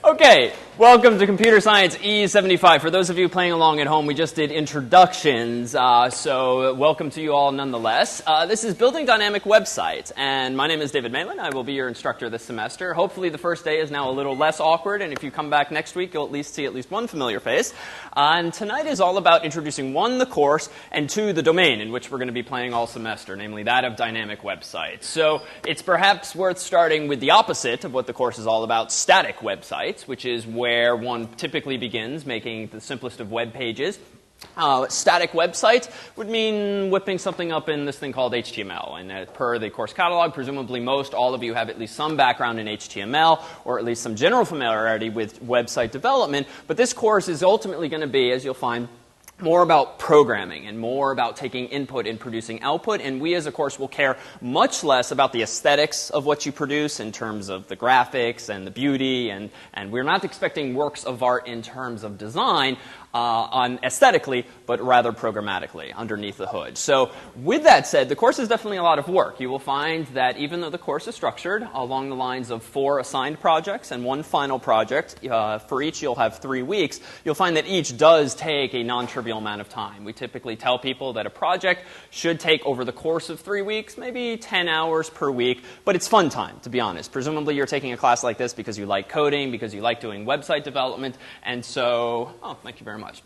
Okay, welcome to Computer Science E75. For those of you playing along at home, we just did introductions, so welcome to you all nonetheless. This is Building Dynamic Websites, and my name is David Malin. I will be your instructor this semester. Hopefully the first day is now a little less awkward, and if you come back next week, you'll at least see at least one familiar face. And tonight is all about introducing, one, the course, and two, the domain in which we're going to be playing all semester, namely that of dynamic websites. So it's perhaps worth starting with the opposite of what the course is all about, static websites, which is where one typically begins making the simplest of web pages. Static websites would mean whipping something up in this thing called HTML. And per the course catalog, presumably all of you have at least some background in HTML, or at least some general familiarity with website development. But this course is ultimately going to be, as you'll find, more about programming and more about taking input and producing output. And we as a course will care much less about the aesthetics of what you produce in terms of the graphics and the beauty. And we're not expecting works of art in terms of design on aesthetically, but rather programmatically underneath the hood. So with that said, the course is definitely a lot of work. You will find that even though the course is structured along the lines of 4 assigned projects and 1 final project, for each you'll have 3 weeks, you'll find that each does take a non-trivial amount of time. We typically tell people that a project should take over the course of 3 weeks, maybe 10 hours per week, but it's fun time, to be honest. Presumably you're taking a class like this because you like coding, because you like doing website development, and so, thank you very much.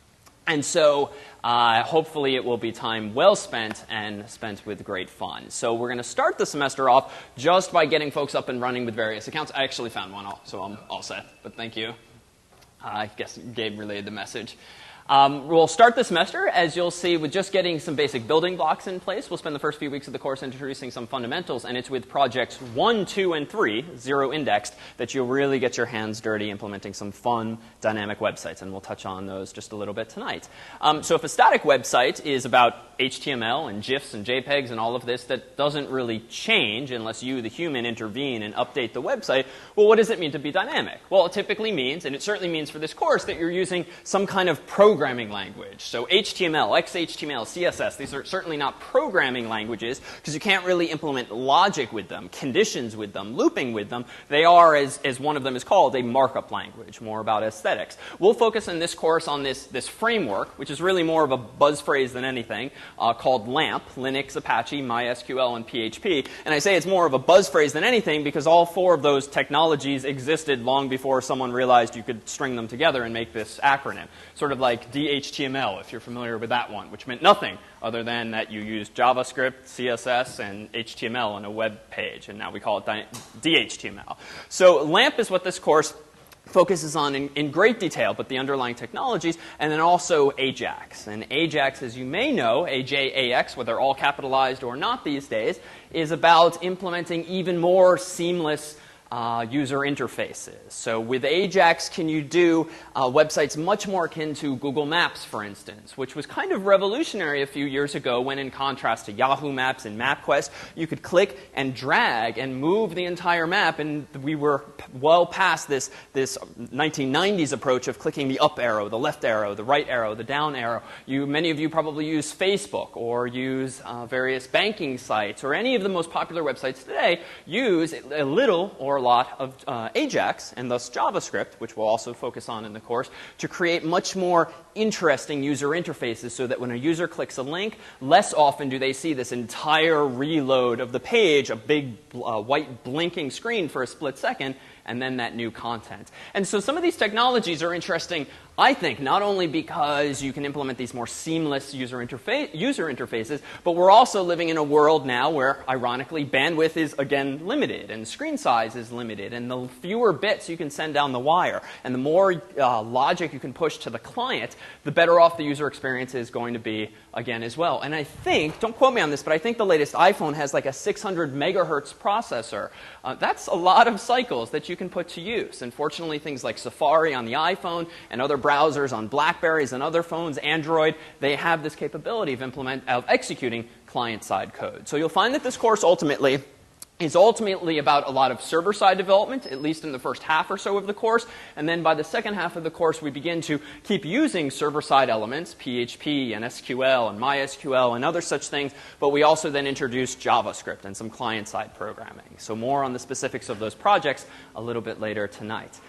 And so hopefully it will be time well spent and spent with great fun. So we're going to start the semester off just by getting folks up and running with various accounts. I actually found one, so I'm all set, but thank you. I guess Gabe relayed the message. We'll start the semester, as you'll see, with just getting some basic building blocks in place. We'll spend the first few weeks of the course introducing some fundamentals, and it's with projects 1, 2, and 3, 0 indexed, that you'll really get your hands dirty implementing some fun dynamic websites, and we'll touch on those just a little bit tonight. So if a static website is about HTML and GIFs and JPEGs and all of this that doesn't really change unless you, the human, intervene and update the website, well, what does it mean to be dynamic? Well, it typically means, and it certainly means for this course, that you're using some kind of programming language. So HTML, XHTML, CSS, these are certainly not programming languages because you can't really implement logic with them, conditions with them, looping with them. They are, as one of them is called, a markup language, more about aesthetics. We'll focus in this course on this framework, which is really more of a buzz phrase than anything, called LAMP, Linux, Apache, MySQL, and PHP. And I say it's more of a buzz phrase than anything because all 4 of those technologies existed long before someone realized you could string them together and make this acronym. Sort of like DHTML, if you're familiar with that one, which meant nothing other than that you used JavaScript, CSS, and HTML on a web page. And now we call it DHTML. So LAMP is what this course focuses on in great detail, but the underlying technologies, and then also AJAX. And AJAX, as you may know, AJAX, whether all capitalized or not these days, is about implementing even more seamless user interfaces. So with AJAX, can you do websites much more akin to Google Maps, for instance, which was kind of revolutionary a few years ago when, in contrast to Yahoo Maps and MapQuest, you could click and drag and move the entire map, and we were well past this 1990s approach of clicking the up arrow, the left arrow, the right arrow, the down arrow. Many of you probably use Facebook or use various banking sites, or any of the most popular websites today use a little or a lot of AJAX, and thus JavaScript, which we'll also focus on in the course, to create much more interesting user interfaces so that when a user clicks a link, less often do they see this entire reload of the page, a big white blinking screen for a split second, and then that new content. And so some of these technologies are interesting, I think, not only because you can implement these more seamless user interfaces, but we're also living in a world now where, ironically, bandwidth is, again, limited, and screen size is limited, and the fewer bits you can send down the wire, and the more logic you can push to the client, the better off the user experience is going to be, again, as well. And I think, don't quote me on this, but I think the latest iPhone has like a 600 megahertz processor. That's a lot of cycles that you can put to use. And fortunately, things like Safari on the iPhone and other browsers on Blackberries and other phones, Android, they have this capability of executing client-side code. So you'll find that this course ultimately is ultimately about a lot of server-side development, at least in the first half or so of the course. And then by the second half of the course, we begin to keep using server-side elements, PHP and SQL and MySQL and other such things. But we also then introduce JavaScript and some client-side programming. So more on the specifics of those projects a little bit later tonight.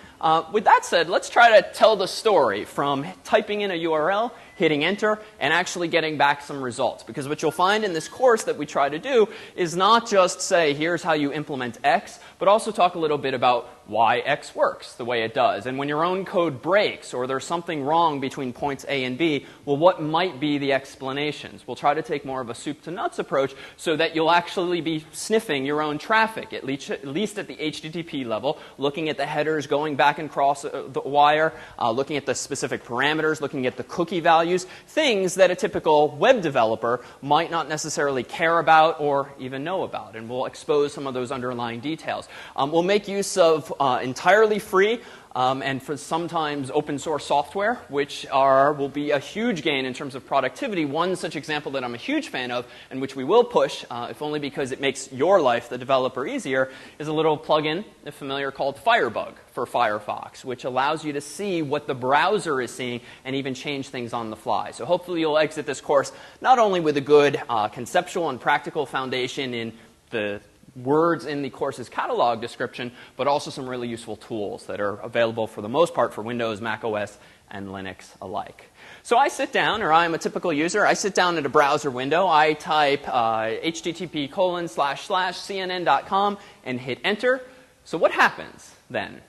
With that said, let's try to tell the story from typing in a URL, hitting enter, and actually getting back some results. Because what you'll find in this course that we try to do is not just say, here's how you implement X, but also talk a little bit about why X works the way it does. And when your own code breaks or there's something wrong between points A and B, well, what might be the explanations? We'll try to take more of a soup to nuts approach so that you'll actually be sniffing your own traffic, at least at the HTTP level, looking at the headers, going back and across the wire, looking at the specific parameters, looking at the cookie values, things that a typical web developer might not necessarily care about or even know about. And we'll expose some of those underlying details. We'll make use of entirely free and for sometimes open source software, which will be a huge gain in terms of productivity. One such example that I'm a huge fan of, and which we will push, if only because it makes your life, the developer, easier, is a little plugin, if familiar, called Firebug for Firefox, which allows you to see what the browser is seeing and even change things on the fly. So hopefully you'll exit this course not only with a good conceptual and practical foundation in the words in the course's catalog description, but also some really useful tools that are available for the most part for Windows, Mac OS, and Linux alike. So I sit down, or I'm a typical user, I sit down at a browser window, I type http://cnn.com and hit enter. So what happens then?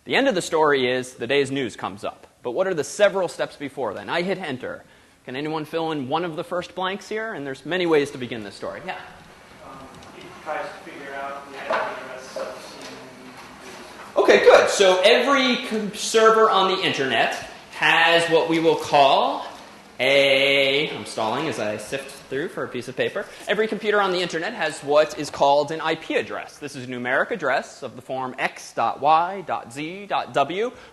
The end of the story is the day's news comes up. But what are the several steps before then? I hit enter. Can anyone fill in one of the first blanks here? And there's many ways to begin this story. Yeah. Tries to figure out the IP address of CNN. Okay, good. So every server on the internet has what we will call I'm stalling as I sift through for a piece of paper. Every computer on the internet has what is called an IP address. This is a numeric address of the form x.y.z.w,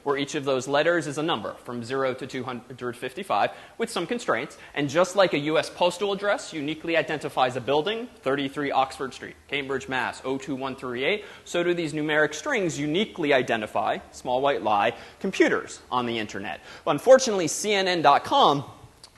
where each of those letters is a number from 0 to 255 with some constraints. And just like a U.S. postal address uniquely identifies a building, 33 Oxford Street, Cambridge, Mass. 02138, so do these numeric strings uniquely identify, small white lie, computers on the internet. But unfortunately, CNN.com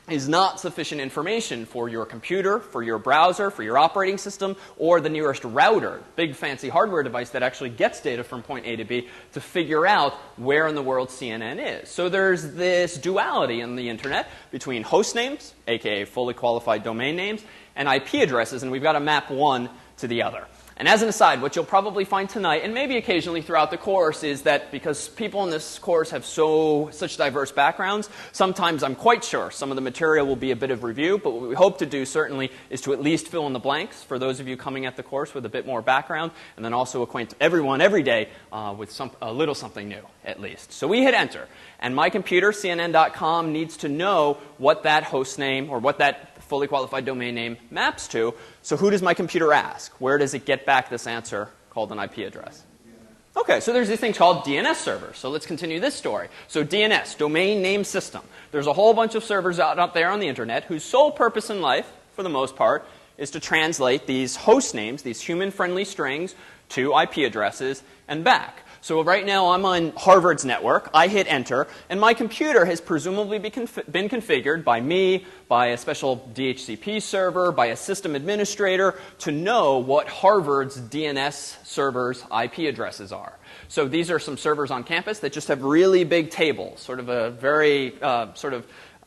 is not sufficient information for your computer, for your browser, for your operating system, or the nearest router, big fancy hardware device that actually gets data from point A to B to figure out where in the world CNN is. So there's this duality in the internet between host names, aka fully qualified domain names, and IP addresses, and we've got to map one to the other. And as an aside, what you'll probably find tonight, and maybe occasionally throughout the course, is that because people in this course have such diverse backgrounds, sometimes I'm quite sure some of the material will be a bit of review, but what we hope to do certainly is to at least fill in the blanks for those of you coming at the course with a bit more background, and then also acquaint everyone every day with a little something new, at least. So we hit enter, and my computer, CNN.com, needs to know what that host name or what that fully qualified domain name maps to. So who does my computer ask? Where does it get back this answer called an IP address? Okay, so there's these things called DNS servers. So let's continue this story. So DNS, domain name system. There's a whole bunch of servers out there on the internet whose sole purpose in life, for the most part, is to translate these host names, these human-friendly strings, to IP addresses and back. So right now I'm on Harvard's network. I hit enter, and my computer has presumably been configured by me, by a special DHCP server, by a system administrator to know what Harvard's DNS server's IP addresses are. So these are some servers on campus that just have really big tables, sort of a very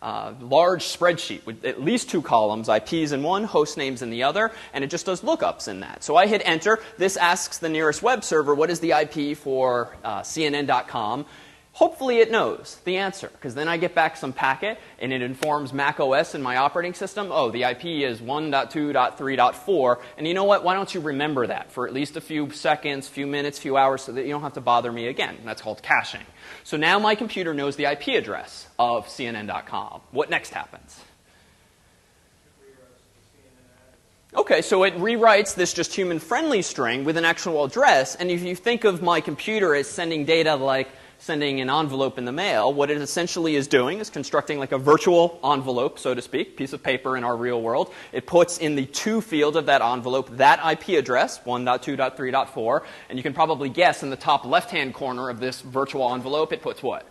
large spreadsheet with at least two columns, IPs in one, host names in the other, and it just does lookups in that. So I hit enter. This asks the nearest web server, what is the IP for CNN.com? Hopefully it knows the answer, because then I get back some packet, and it informs Mac OS in my operating system. Oh, the IP is 1.2.3.4, and you know what? Why don't you remember that for at least a few seconds, few minutes, few hours, so that you don't have to bother me again? And that's called caching. So now my computer knows the IP address of CNN.com. What next happens? Okay, so it rewrites this just human-friendly string with an actual address, and if you think of my computer as sending data like sending an envelope in the mail, what it essentially is doing is constructing like a virtual envelope, so to speak, piece of paper in our real world. It puts in the to field of that envelope that IP address, 1.2.3.4, and you can probably guess in the top left-hand corner of this virtual envelope, it puts what?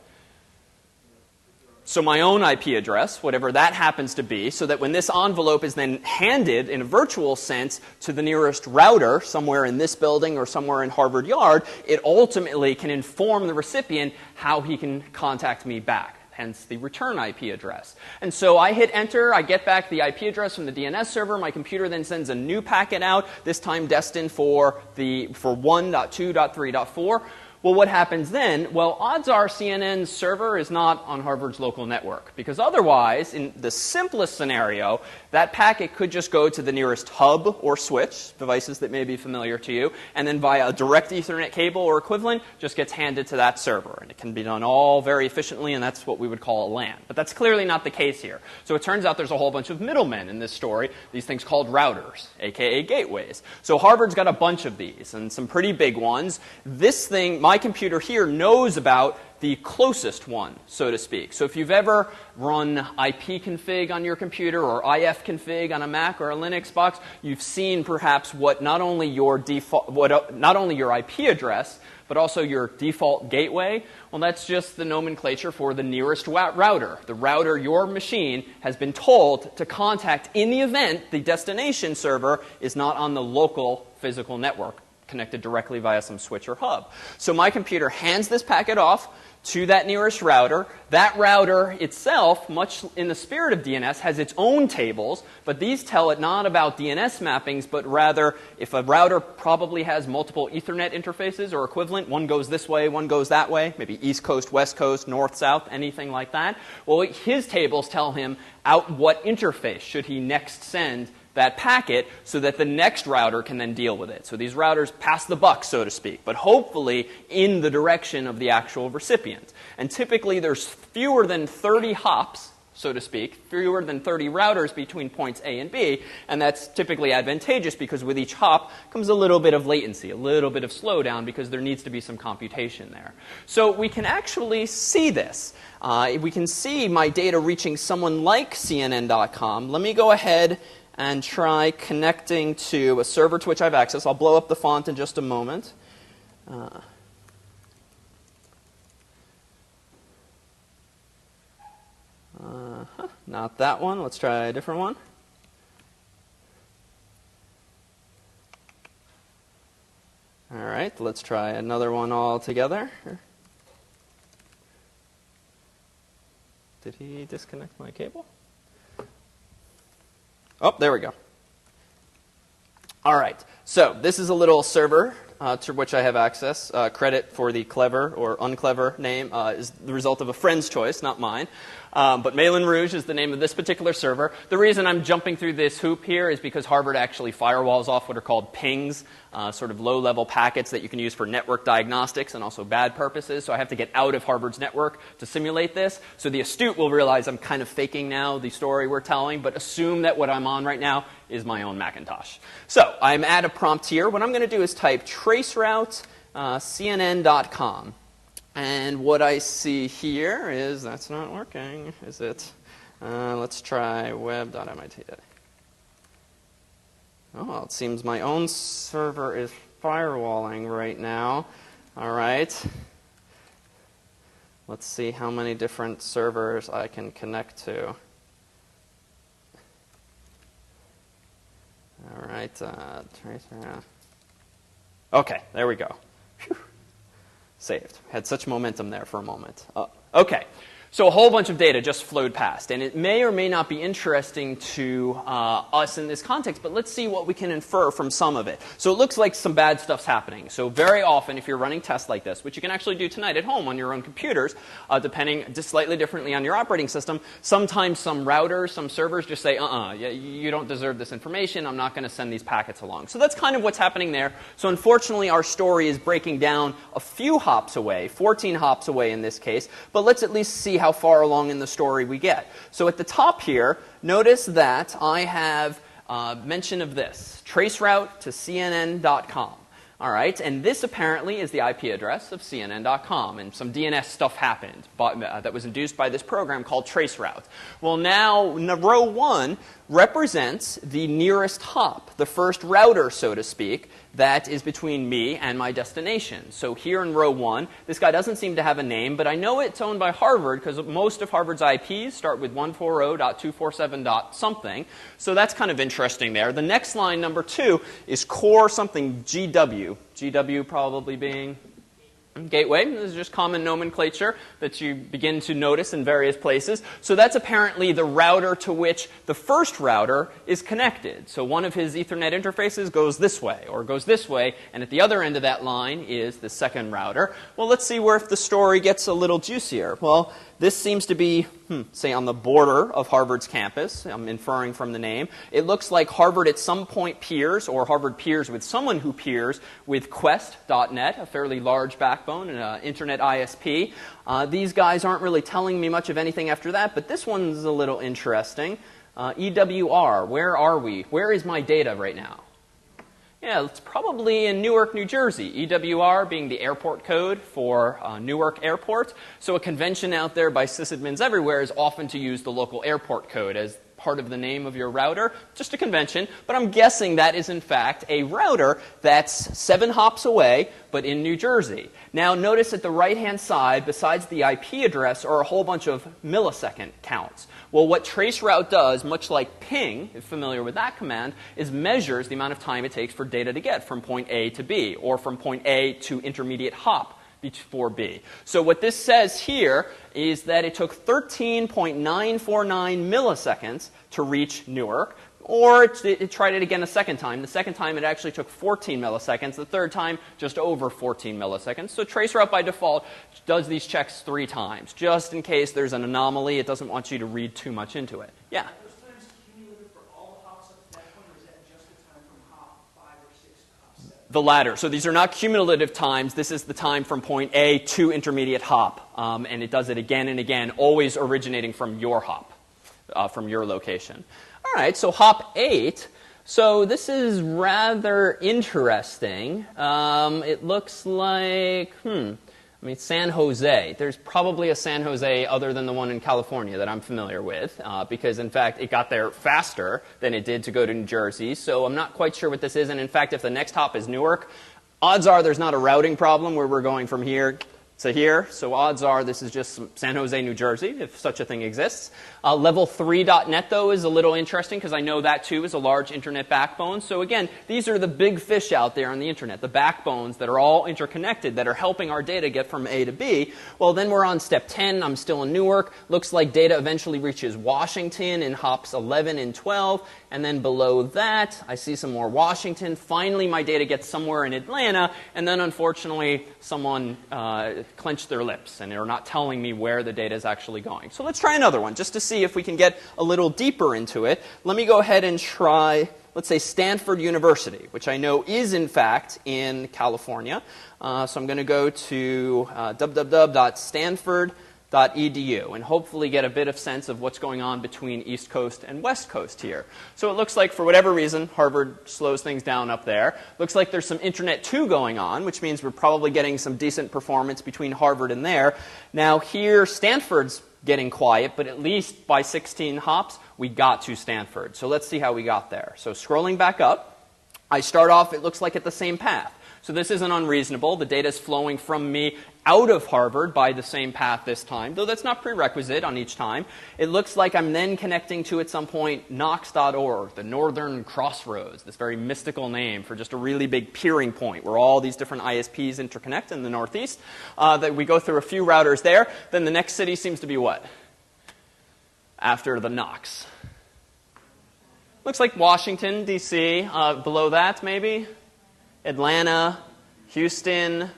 So my own IP address, whatever that happens to be, so that when this envelope is then handed in a virtual sense to the nearest router somewhere in this building or somewhere in Harvard Yard, it ultimately can inform the recipient how he can contact me back. Hence the return IP address. And so I hit enter, I get back the IP address from the DNS server, my computer then sends a new packet out, this time destined for 1.2.3.4. Well, what happens then? Well, odds are CNN's server is not on Harvard's local network, because otherwise, in the simplest scenario, that packet could just go to the nearest hub or switch, devices that may be familiar to you, and then via a direct Ethernet cable or equivalent, just gets handed to that server. And it can be done all very efficiently, and that's what we would call a LAN. But that's clearly not the case here. So it turns out there's a whole bunch of middlemen in this story, these things called routers, aka gateways. So Harvard's got a bunch of these, and some pretty big ones. This thing, my computer here knows about the closest one, so to speak. So if you've ever run ipconfig on your computer or ifconfig on a Mac or a Linux box, you've seen perhaps what not only your IP address, but also your default gateway. Well, that's just the nomenclature for the nearest router. The router your machine has been told to contact in the event the destination server is not on the local physical network, connected directly via some switch or hub. So my computer hands this packet off to that nearest router. That router itself, much in the spirit of DNS, has its own tables, but these tell it not about DNS mappings, but rather if a router probably has multiple Ethernet interfaces or equivalent, one goes this way, one goes that way, maybe East Coast, West Coast, North, South, anything like that. Well, his tables tell him out what interface should he next send that packet so that the next router can then deal with it. So these routers pass the buck, so to speak, but hopefully in the direction of the actual recipient. And typically there's fewer than 30 hops, so to speak, fewer than 30 routers between points A and B, and that's typically advantageous because with each hop comes a little bit of latency, a little bit of slowdown because there needs to be some computation there. So we can actually see this. We can see my data reaching someone like CNN.com. Let me go ahead and try connecting to a server to which I have access. I'll blow up the font in just a moment. Not that one. Let's try a different one. All right, let's try another one altogether. Did he disconnect my cable? Oh, there we go. All right, so this is a little server to which I have access. Credit for the clever or unclever name is the result of a friend's choice, not mine. But Malin Rouge is the name of this particular server. The reason I'm jumping through this hoop here is because Harvard actually firewalls off what are called pings, sort of low-level packets that you can use for network diagnostics and also bad purposes. So I have to get out of Harvard's network to simulate this. So the astute will realize I'm kind of faking now the story we're telling, but assume that what I'm on right now is my own Macintosh. So I'm at a prompt here. What I'm going to do is type traceroute CNN.com. And what I see here is, that's not working, is it? Let's try web.mit. Oh, well, it seems my own server is firewalling right now. All right. Let's see how many different servers I can connect to. All right. Okay, there we go. Whew. Saved. Had such momentum there for a moment. Okay, so a whole bunch of data just flowed past, and it may or may not be interesting to us in this context, but let's see what we can infer from some of it. So it looks like some bad stuff's happening. So very often, if you're running tests like this, which you can actually do tonight at home on your own computers, depending just slightly differently on your operating system, sometimes some routers, some servers just say, you don't deserve this information, I'm not going to send these packets along. So that's kind of what's happening there. So unfortunately, our story is breaking down a few hops away, 14 hops away in this case, but let's at least see how far along in the story we get. So at the top here, notice that I have mention of this, traceroute to CNN.com. All right, and this apparently is the IP address of CNN.com, and some DNS stuff happened that was induced by this program called traceroute. Well, now, in row 1, represents the nearest hop, the first router, so to speak, that is between me and my destination. So here in row 1, this guy doesn't seem to have a name, but I know it's owned by Harvard because most of Harvard's IPs start with 140.247. something. So that's kind of interesting there. The next line, number 2, is core something GW. GW probably being gateway. This is just common nomenclature that you begin to notice in various places. So that's apparently the router to which the first router is connected. So one of his Ethernet interfaces goes this way or goes this way, and at the other end of that line is the second router. Well, let's see where if the story gets a little juicier. Well, this seems to be, say, on the border of Harvard's campus. I'm inferring from the name. It looks like Harvard at some point peers, or Harvard peers with someone who peers with Quest.net, a fairly large backbone, an internet ISP. These guys aren't really telling me much of anything after that, but this one's a little interesting. EWR, where are we? Where is my data right now? Yeah, it's probably in Newark, New Jersey. EWR being the airport code for Newark Airport. So a convention out there by sysadmins everywhere is often to use the local airport code as part of the name of your router. Just a convention, but I'm guessing that is in fact a router that's 7 hops away, but in New Jersey. Now notice at the right-hand side, besides the IP address, are a whole bunch of millisecond counts. Well, what traceroute does, much like ping, if familiar with that command, is measures the amount of time it takes for data to get from point A to B, or from point A to intermediate hop before B. So what this says here is that it took 13.949 milliseconds to reach Newark, or it tried it again a second time. The second time it actually took 14 milliseconds. The third time, just over 14 milliseconds. So traceroute by default does these checks 3 times, just in case there's an anomaly. It doesn't want you to read too much into it. Yeah? Are those times cumulative for all the hops up to that point, or is that just the time from hop 5 or 6 to hop 7? The latter. So these are not cumulative times. This is the time from point A to intermediate hop. And it does it again and again, always originating from your hop, from your location. All right, so hop 8. So this is rather interesting. It looks like, San Jose. There's probably a San Jose other than the one in California that I'm familiar with, because in fact it got there faster than it did to go to New Jersey. So I'm not quite sure what this is. And in fact, if the next hop is Newark, odds are there's not a routing problem where we're going from here to here. So odds are this is just San Jose, New Jersey, if such a thing exists. Level 3.net, though, is a little interesting because I know that, too, is a large internet backbone. So again, these are the big fish out there on the internet, the backbones that are all interconnected that are helping our data get from A to B. Well, then we're on step 10. I'm still in Newark. Looks like data eventually reaches Washington in hops 11 and 12. And then below that, I see some more Washington. Finally, my data gets somewhere in Atlanta. And then, unfortunately, someone clenched their lips, and they're not telling me where the data is actually going. So let's try another one, just to see if we can get a little deeper into it. Let me go ahead and try, let's say, Stanford University, which I know is, in fact, in California. So I'm going to go to www.stanford.edu and hopefully get a bit of sense of what's going on between East Coast and West Coast here. So it looks like, for whatever reason, Harvard slows things down up there. Looks like there's some Internet 2 going on, which means we're probably getting some decent performance between Harvard and there. Now here, Stanford's getting quiet, but at least by 16 hops, we got to Stanford. So let's see how we got there. So scrolling back up, I start off, it looks like at the same path. So this isn't unreasonable. The data is flowing from me out of Harvard by the same path this time, though that's not prerequisite on each time. It looks like I'm then connecting to, at some point, Knox.org, the Northern Crossroads, this very mystical name for just a really big peering point where all these different ISPs interconnect in the Northeast. That we go through a few routers there. Then the next city seems to be what? After the Knox. Looks like Washington, D.C. Below that, maybe? Atlanta, Houston,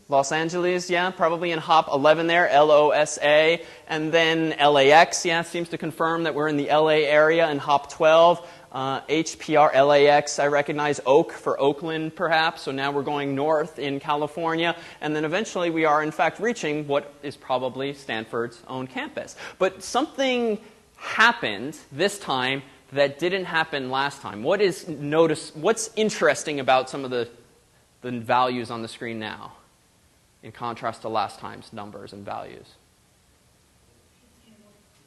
Los Angeles, yeah, probably in hop 11 there, LOSA, and then LAX, yeah, seems to confirm that we're in the LA area in hop 12. HPR, LAX, I recognize Oak for Oakland, perhaps, so now we're going north in California, and then eventually we are, in fact, reaching what is probably Stanford's own campus. But something happened this time that didn't happen last time. What's interesting about some of the values on the screen now, in contrast to last time's numbers and values?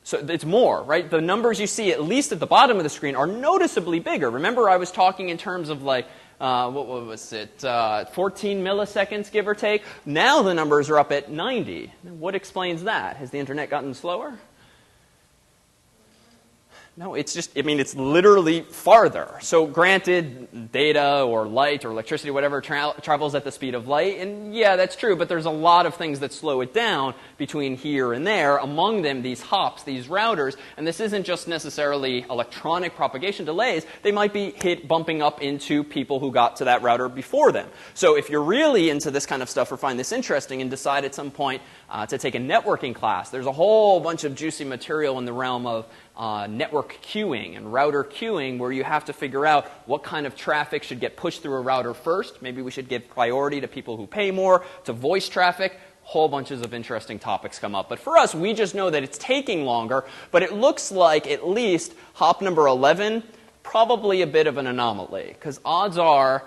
So it's more, right? The numbers you see, at least at the bottom of the screen, are noticeably bigger. Remember, I was talking in terms of like, what was it, 14 milliseconds, give or take? Now the numbers are up at 90. What explains that? Has the internet gotten slower? No, it's just, I mean, it's literally farther. So granted, data or light or electricity, whatever, travels at the speed of light. And yeah, that's true, but there's a lot of things that slow it down between here and there. Among them, these hops, these routers. And this isn't just necessarily electronic propagation delays. They might be bumping up into people who got to that router before them. So if you're really into this kind of stuff or find this interesting and decide at some point to take a networking class, there's a whole bunch of juicy material in the realm of network queuing and router queuing, where you have to figure out what kind of traffic should get pushed through a router first. Maybe we should give priority to people who pay more, to voice traffic. Whole bunches of interesting topics come up. But for us, we just know that it's taking longer, but it looks like at least hop number 11, probably a bit of an anomaly, because odds are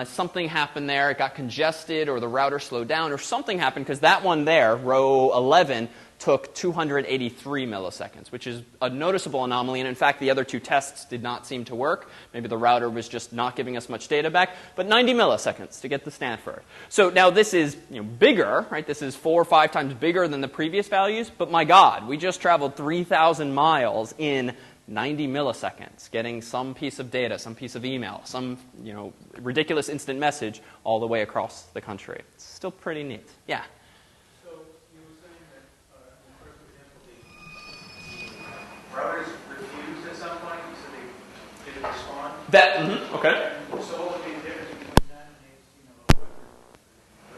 something happened there, it got congested, or the router slowed down, or something happened, because that one there, row 11, took 283 milliseconds, which is a noticeable anomaly. And in fact, the other two tests did not seem to work. Maybe the router was just not giving us much data back. But 90 milliseconds to get to Stanford. So now this is bigger, right? This is 4 or 5 times bigger than the previous values. But my God, we just traveled 3,000 miles in 90 milliseconds, getting some piece of data, some piece of email, some ridiculous instant message all the way across the country. It's still pretty neat. Yeah. Routers refused at some point, so they didn't respond. Okay. So what would be the difference between that and a web request?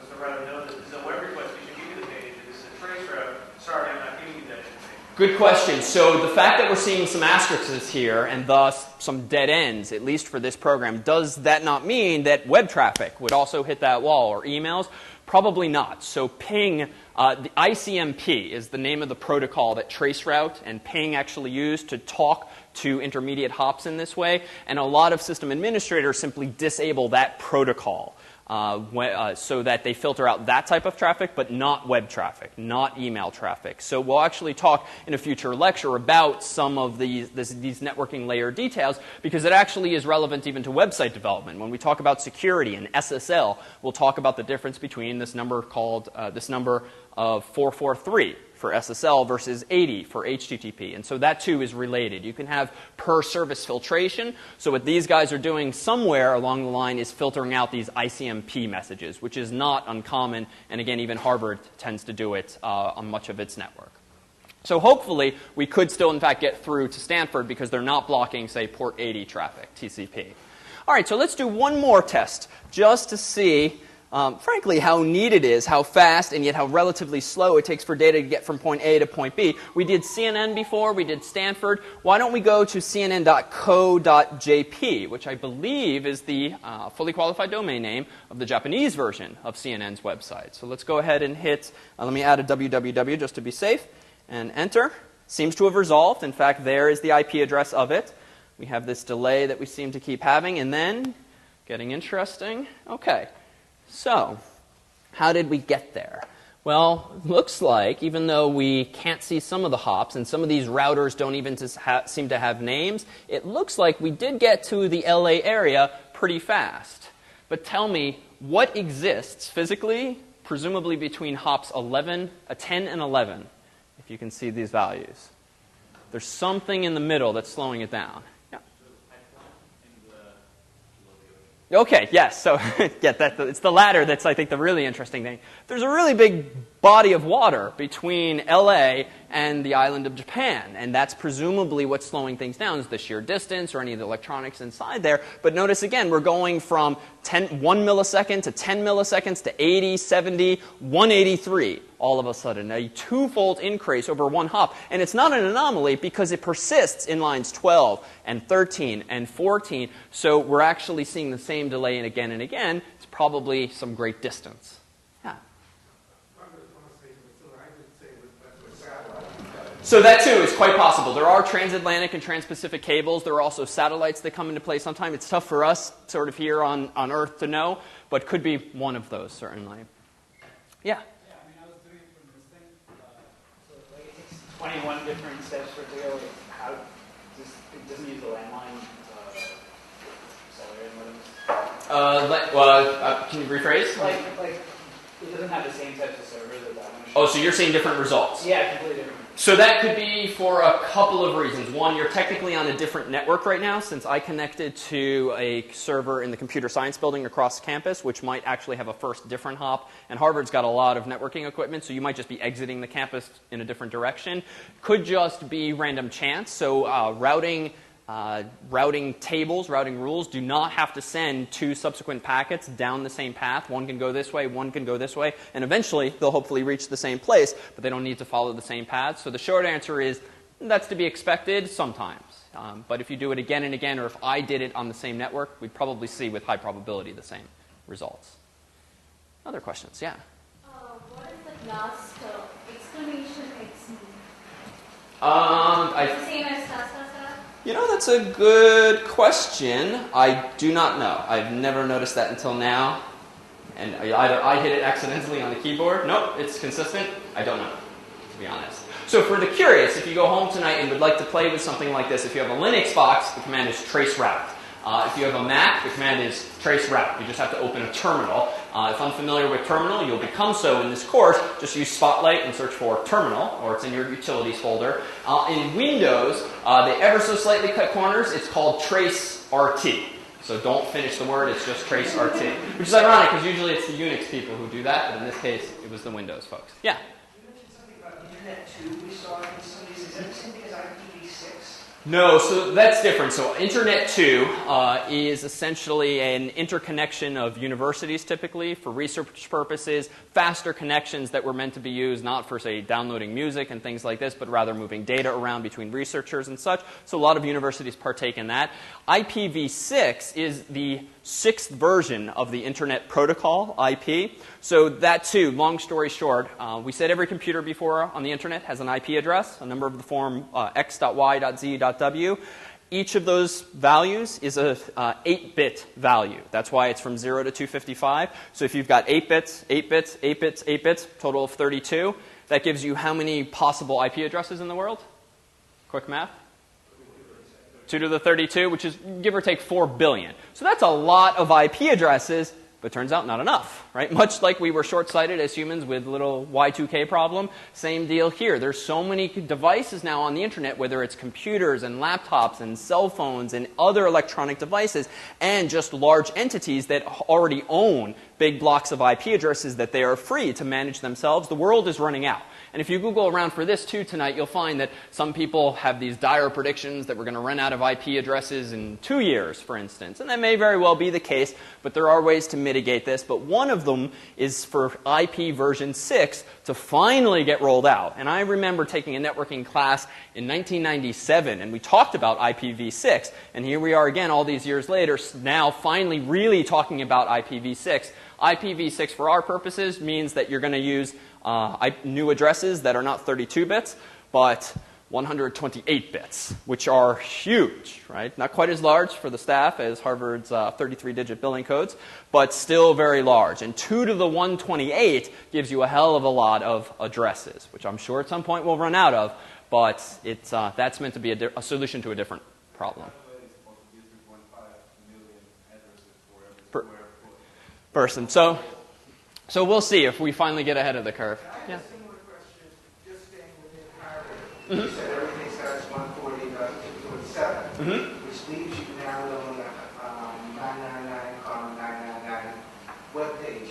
Does the router know that this is a web request? We should give you the page. This is a trace route. Sorry, I'm not giving you that information. Good question. So the fact that we're seeing some asterisks here and thus some dead ends, at least for this program, does that not mean that web traffic would also hit that wall, or emails? Probably not. So ping, the ICMP is the name of the protocol that traceroute and ping actually use to talk to intermediate hops in this way. And a lot of system administrators simply disable that protocol so that they filter out that type of traffic, but not web traffic, not email traffic. So we'll actually talk in a future lecture about some of these networking layer details, because it actually is relevant even to website development. When we talk about security and SSL, we'll talk about the difference between this number of 443 for SSL versus 80 for HTTP. And so that too is related. You can have per service filtration. So what these guys are doing somewhere along the line is filtering out these ICMP messages, which is not uncommon. And again, even Harvard tends to do it on much of its network. So hopefully we could still in fact get through to Stanford, because they're not blocking, say, port 80 traffic, TCP. All right, so let's do one more test just to see frankly, how neat it is, how fast and yet how relatively slow it takes for data to get from point A to point B. We did CNN before, we did Stanford. Why don't we go to cnn.co.jp, which I believe is the fully qualified domain name of the Japanese version of CNN's website. So let's go ahead and hit, let me add a www just to be safe, and enter. Seems to have resolved. In fact, there is the IP address of it. We have this delay that we seem to keep having, and then, getting interesting, okay. So, how did we get there? Well, looks like, even though we can't see some of the hops, and some of these routers don't even seem to have names, it looks like we did get to the LA area pretty fast. But tell me, what exists physically, presumably between hops 10 and 11, if you can see these values? There's something in the middle that's slowing it down. Okay, yes. So it's the latter that's, I think, the really interesting thing. There's a really big body of water between LA and the island of Japan, and that's presumably what's slowing things down, is the sheer distance or any of the electronics inside there. But notice again, we're going from 1 millisecond to 10 milliseconds to 80, 70, 183 all of a sudden, a twofold increase over one hop. And it's not an anomaly because it persists in lines 12 and 13 and 14. So we're actually seeing the same delay again and again. It's probably some great distance. Yeah. So that too is quite possible. There are transatlantic and transpacific cables. There are also satellites that come into play sometime. It's tough for us sort of here on Earth to know, but could be one of those certainly. Yeah. 21 different steps for it to go. How it doesn't use the landline accelerator modems? Can you rephrase? Like it doesn't have the same types of servers that one. Oh, so you're seeing different results? Yeah, completely different. So that could be for a couple of reasons. One, you're technically on a different network right now, since I connected to a server in the computer science building across campus, which might actually have a first different hop. And Harvard's got a lot of networking equipment, so you might just be exiting the campus in a different direction. Could just be random chance. So routing tables, routing rules do not have to send two subsequent packets down the same path. One can go this way, one can go this way, and eventually they'll hopefully reach the same place, but they don't need to follow the same path. So the short answer is that's to be expected sometimes. But if you do it again and again, or if I did it on the same network, we'd probably see with high probability the same results. Other questions? Yeah? What is the last exclamation X mean? It's the same as *****. You know, that's a good question. I do not know. I've never noticed that until now. And either I hit it accidentally on the keyboard. Nope, it's consistent. I don't know, to be honest. So for the curious, if you go home tonight and would like to play with something like this, if you have a Linux box, the command is trace route. If you have a Mac, the command is trace route. You just have to open a terminal. If unfamiliar with terminal, you'll become so in this course. Just use Spotlight and search for terminal, or it's in your utilities folder. In Windows, they ever so slightly cut corners. It's called trace RT. So don't finish the word, it's just trace RT. Which is ironic, because usually it's the Unix people who do that, but in this case, it was the Windows folks. Yeah? You mentioned something about Internet 2 we saw in some of these. Is that the same thing as IPv6? No, so that's different. So Internet 2 is essentially an interconnection of universities typically for research purposes, faster connections that were meant to be used not for, say, downloading music and things like this, but rather moving data around between researchers and such. So a lot of universities partake in that. IPv6 is the 6th version of the Internet Protocol, IP. So that too, long story short, we said every computer before on the Internet has an IP address, a number of the form x.y.z.w. Each of those values is a 8-bit value. That's why it's from 0 to 255. So if you've got 8 bits, 8 bits, 8 bits, 8 bits, total of 32, that gives you how many possible IP addresses in the world? Quick math. 2 to the 32, which is give or take 4 billion. So that's a lot of IP addresses, but turns out not enough, right? Much like we were short-sighted as humans with the little Y2K problem, same deal here. There's so many devices now on the Internet, whether it's computers and laptops and cell phones and other electronic devices, and just large entities that already own big blocks of IP addresses that they are free to manage themselves. The world is running out. And if you Google around for this too tonight, you'll find that some people have these dire predictions that we're going to run out of IP addresses in 2 years, for instance. And that may very well be the case, but there are ways to mitigate this. But one of them is for IP version 6 to finally get rolled out. And I remember taking a networking class in 1997, and we talked about IPv6. And here we are again all these years later, now finally really talking about IPv6. IPv6 for our purposes means that you're going to use new addresses that are not 32 bits, but 128 bits, which are huge, right? Not quite as large for the staff as Harvard's 33-digit billing codes, but still very large. And 2 to the 128 gives you a hell of a lot of addresses, which I'm sure at some point we'll run out of, but it's, that's meant to be a solution to a different problem. Person. So we'll see if we finally get ahead of the curve. I have a similar question, just staying within Harvard. You said everything starts 140.247, which leaves you now on 999, webpage.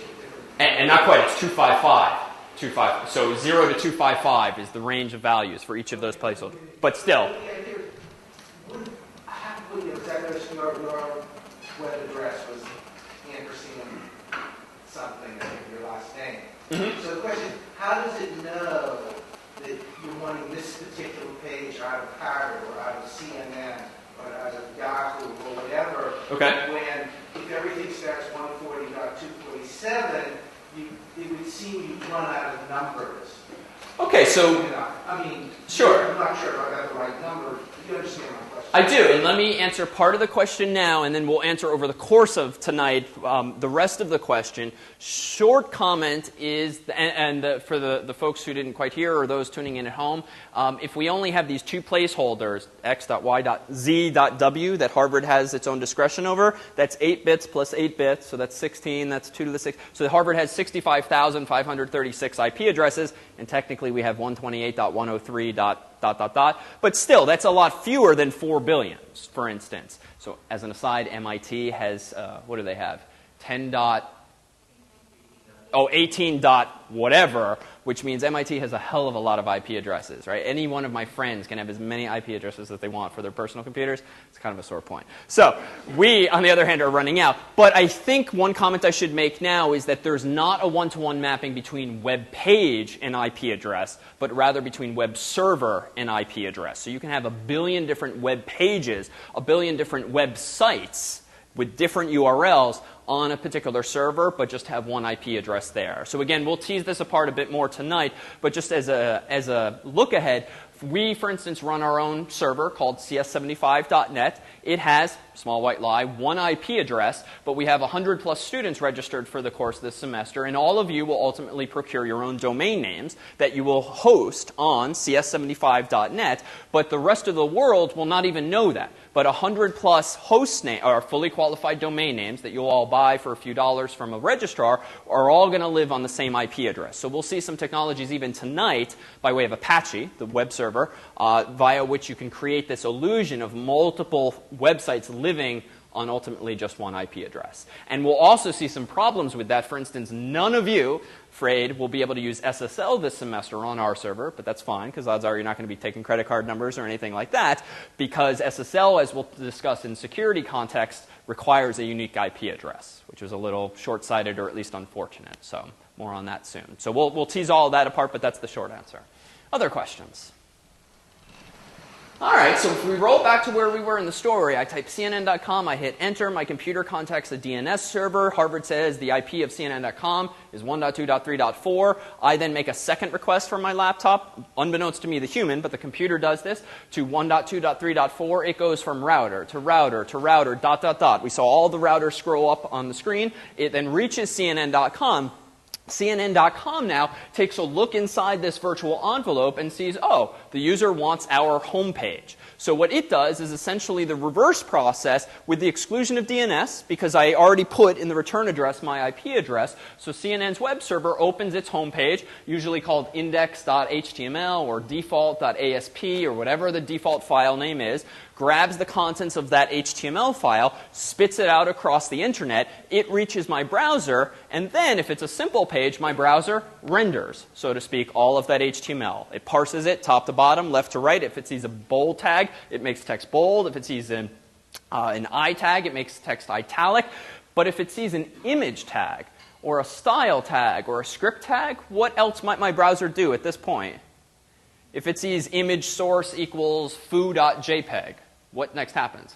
And not quite, it's 255. So 0 to 255 is the range of values for each of those placeholders. But still. Your web address was ampersand something, I think your last name. So the question, how does it know that you're wanting this particular page out of Harvard or out of CNN or out of Yahoo or whatever? Okay. When if everything starts 140.247, it would seem you've run out of numbers. Okay, so I mean, sure. I'm not sure if I got the right number. You understand my question? I do, and let me answer part of the question now, and then we'll answer over the course of tonight the rest of the question. Short comment is, for the folks who didn't quite hear or those tuning in at home, if we only have these two placeholders, x.y.z.w, that Harvard has its own discretion over, that's 8 bits plus 8 bits, so that's 16, that's 2 to the 6. So Harvard has 65,536 IP addresses, and technically we have 128.103. But still, that's a lot fewer than 4 billion, for instance. So as an aside, MIT has, what do they have? 18 dot whatever, which means MIT has a hell of a lot of IP addresses, right? Any one of my friends can have as many IP addresses as they want for their personal computers. It's kind of a sore point. So we, on the other hand, are running out. But I think one comment I should make now is that there's not a one-to-one mapping between web page and IP address, but rather between web server and IP address. So you can have a billion different web pages, a billion different websites with different URLs on a particular server, but just have one IP address there. So again, we'll tease this apart a bit more tonight, but just as a look ahead, we, for instance, run our own server called cs75.net. It has, small white lie, one IP address, but we have 100 plus students registered for the course this semester, and all of you will ultimately procure your own domain names that you will host on cs75.net, but the rest of the world will not even know that. But 100 plus host name or fully qualified domain names that you'll all buy for a few dollars from a registrar are all going to live on the same IP address. So we'll see some technologies even tonight by way of Apache, the web server, via which you can create this illusion of multiple websites living on ultimately just one IP address. And we'll also see some problems with that. For instance, none of you, afraid, will be able to use SSL this semester on our server, but that's fine, because odds are you're not going to be taking credit card numbers or anything like that, because SSL, as we'll discuss in security context, requires a unique IP address, which is a little short-sighted or at least unfortunate. So more on that soon. So we'll tease all of that apart, but that's the short answer. Other questions? All right, so if we roll back to where we were in the story, I type CNN.com, I hit enter, my computer contacts a DNS server. Harvard says the IP of CNN.com is 1.2.3.4. I then make a second request from my laptop, unbeknownst to me, the human, but the computer does this, to 1.2.3.4. It goes from router to router to router, ... We saw all the routers scroll up on the screen. It then reaches CNN.com. CNN.com now takes a look inside this virtual envelope and sees, oh, the user wants our home page. So what it does is essentially the reverse process with the exclusion of DNS, because I already put in the return address my IP address. So CNN's web server opens its home page, usually called index.html or default.asp or whatever the default file name is, grabs the contents of that HTML file, spits it out across the internet, it reaches my browser, and then if it's a simple page, my browser renders, so to speak, all of that HTML. It parses it top to bottom, left to right. If it sees a bold tag, it makes text bold. If it sees an I tag, it makes text italic. But if it sees an image tag, or a style tag, or a script tag, what else might my browser do at this point? If it sees image source equals foo.jpg, what next happens?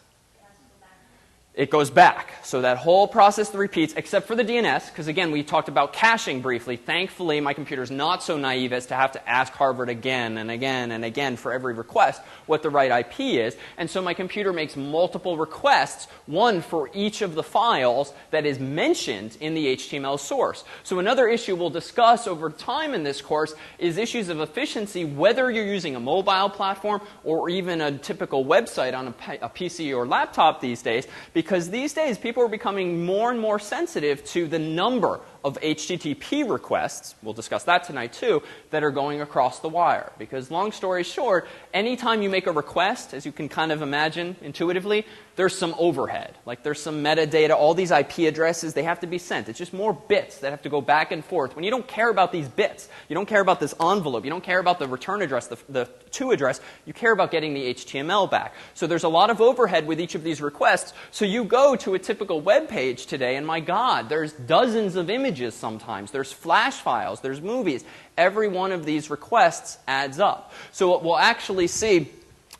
It goes back. So that whole process repeats, except for the DNS, because again, we talked about caching briefly. Thankfully, my computer's not so naive as to have to ask Harvard again and again and again for every request what the right IP is. And so my computer makes multiple requests, one for each of the files that is mentioned in the HTML source. So another issue we'll discuss over time in this course is issues of efficiency, whether you're using a mobile platform or even a typical website on a PC or laptop these days, because these days people are becoming more and more sensitive to the number of HTTP requests, we'll discuss that tonight too, that are going across the wire. Because long story short, anytime you make a request, as you can kind of imagine intuitively, there's some overhead. Like there's some metadata, all these IP addresses, they have to be sent. It's just more bits that have to go back and forth. When you don't care about these bits, you don't care about this envelope, you don't care about the return address, the to address, you care about getting the HTML back. So there's a lot of overhead with each of these requests. So you go to a typical web page today, and my God, there's dozens of images sometimes. There's flash files, there's movies. Every one of these requests adds up. So what we'll actually see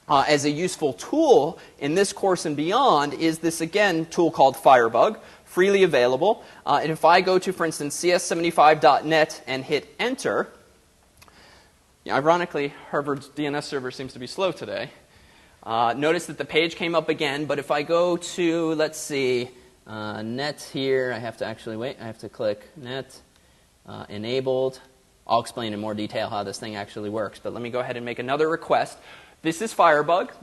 as a useful tool in this course and beyond is this, again, tool called Firebug, freely available. And if I go to, for instance, cs75.net and hit enter, ironically, Harvard's DNS server seems to be slow today. Notice that the page came up again, but if I go to, let's see, net here, I have to actually wait. I have to click net, enabled. I'll explain in more detail how this thing actually works, but let me go ahead and make another request. This is Firebug.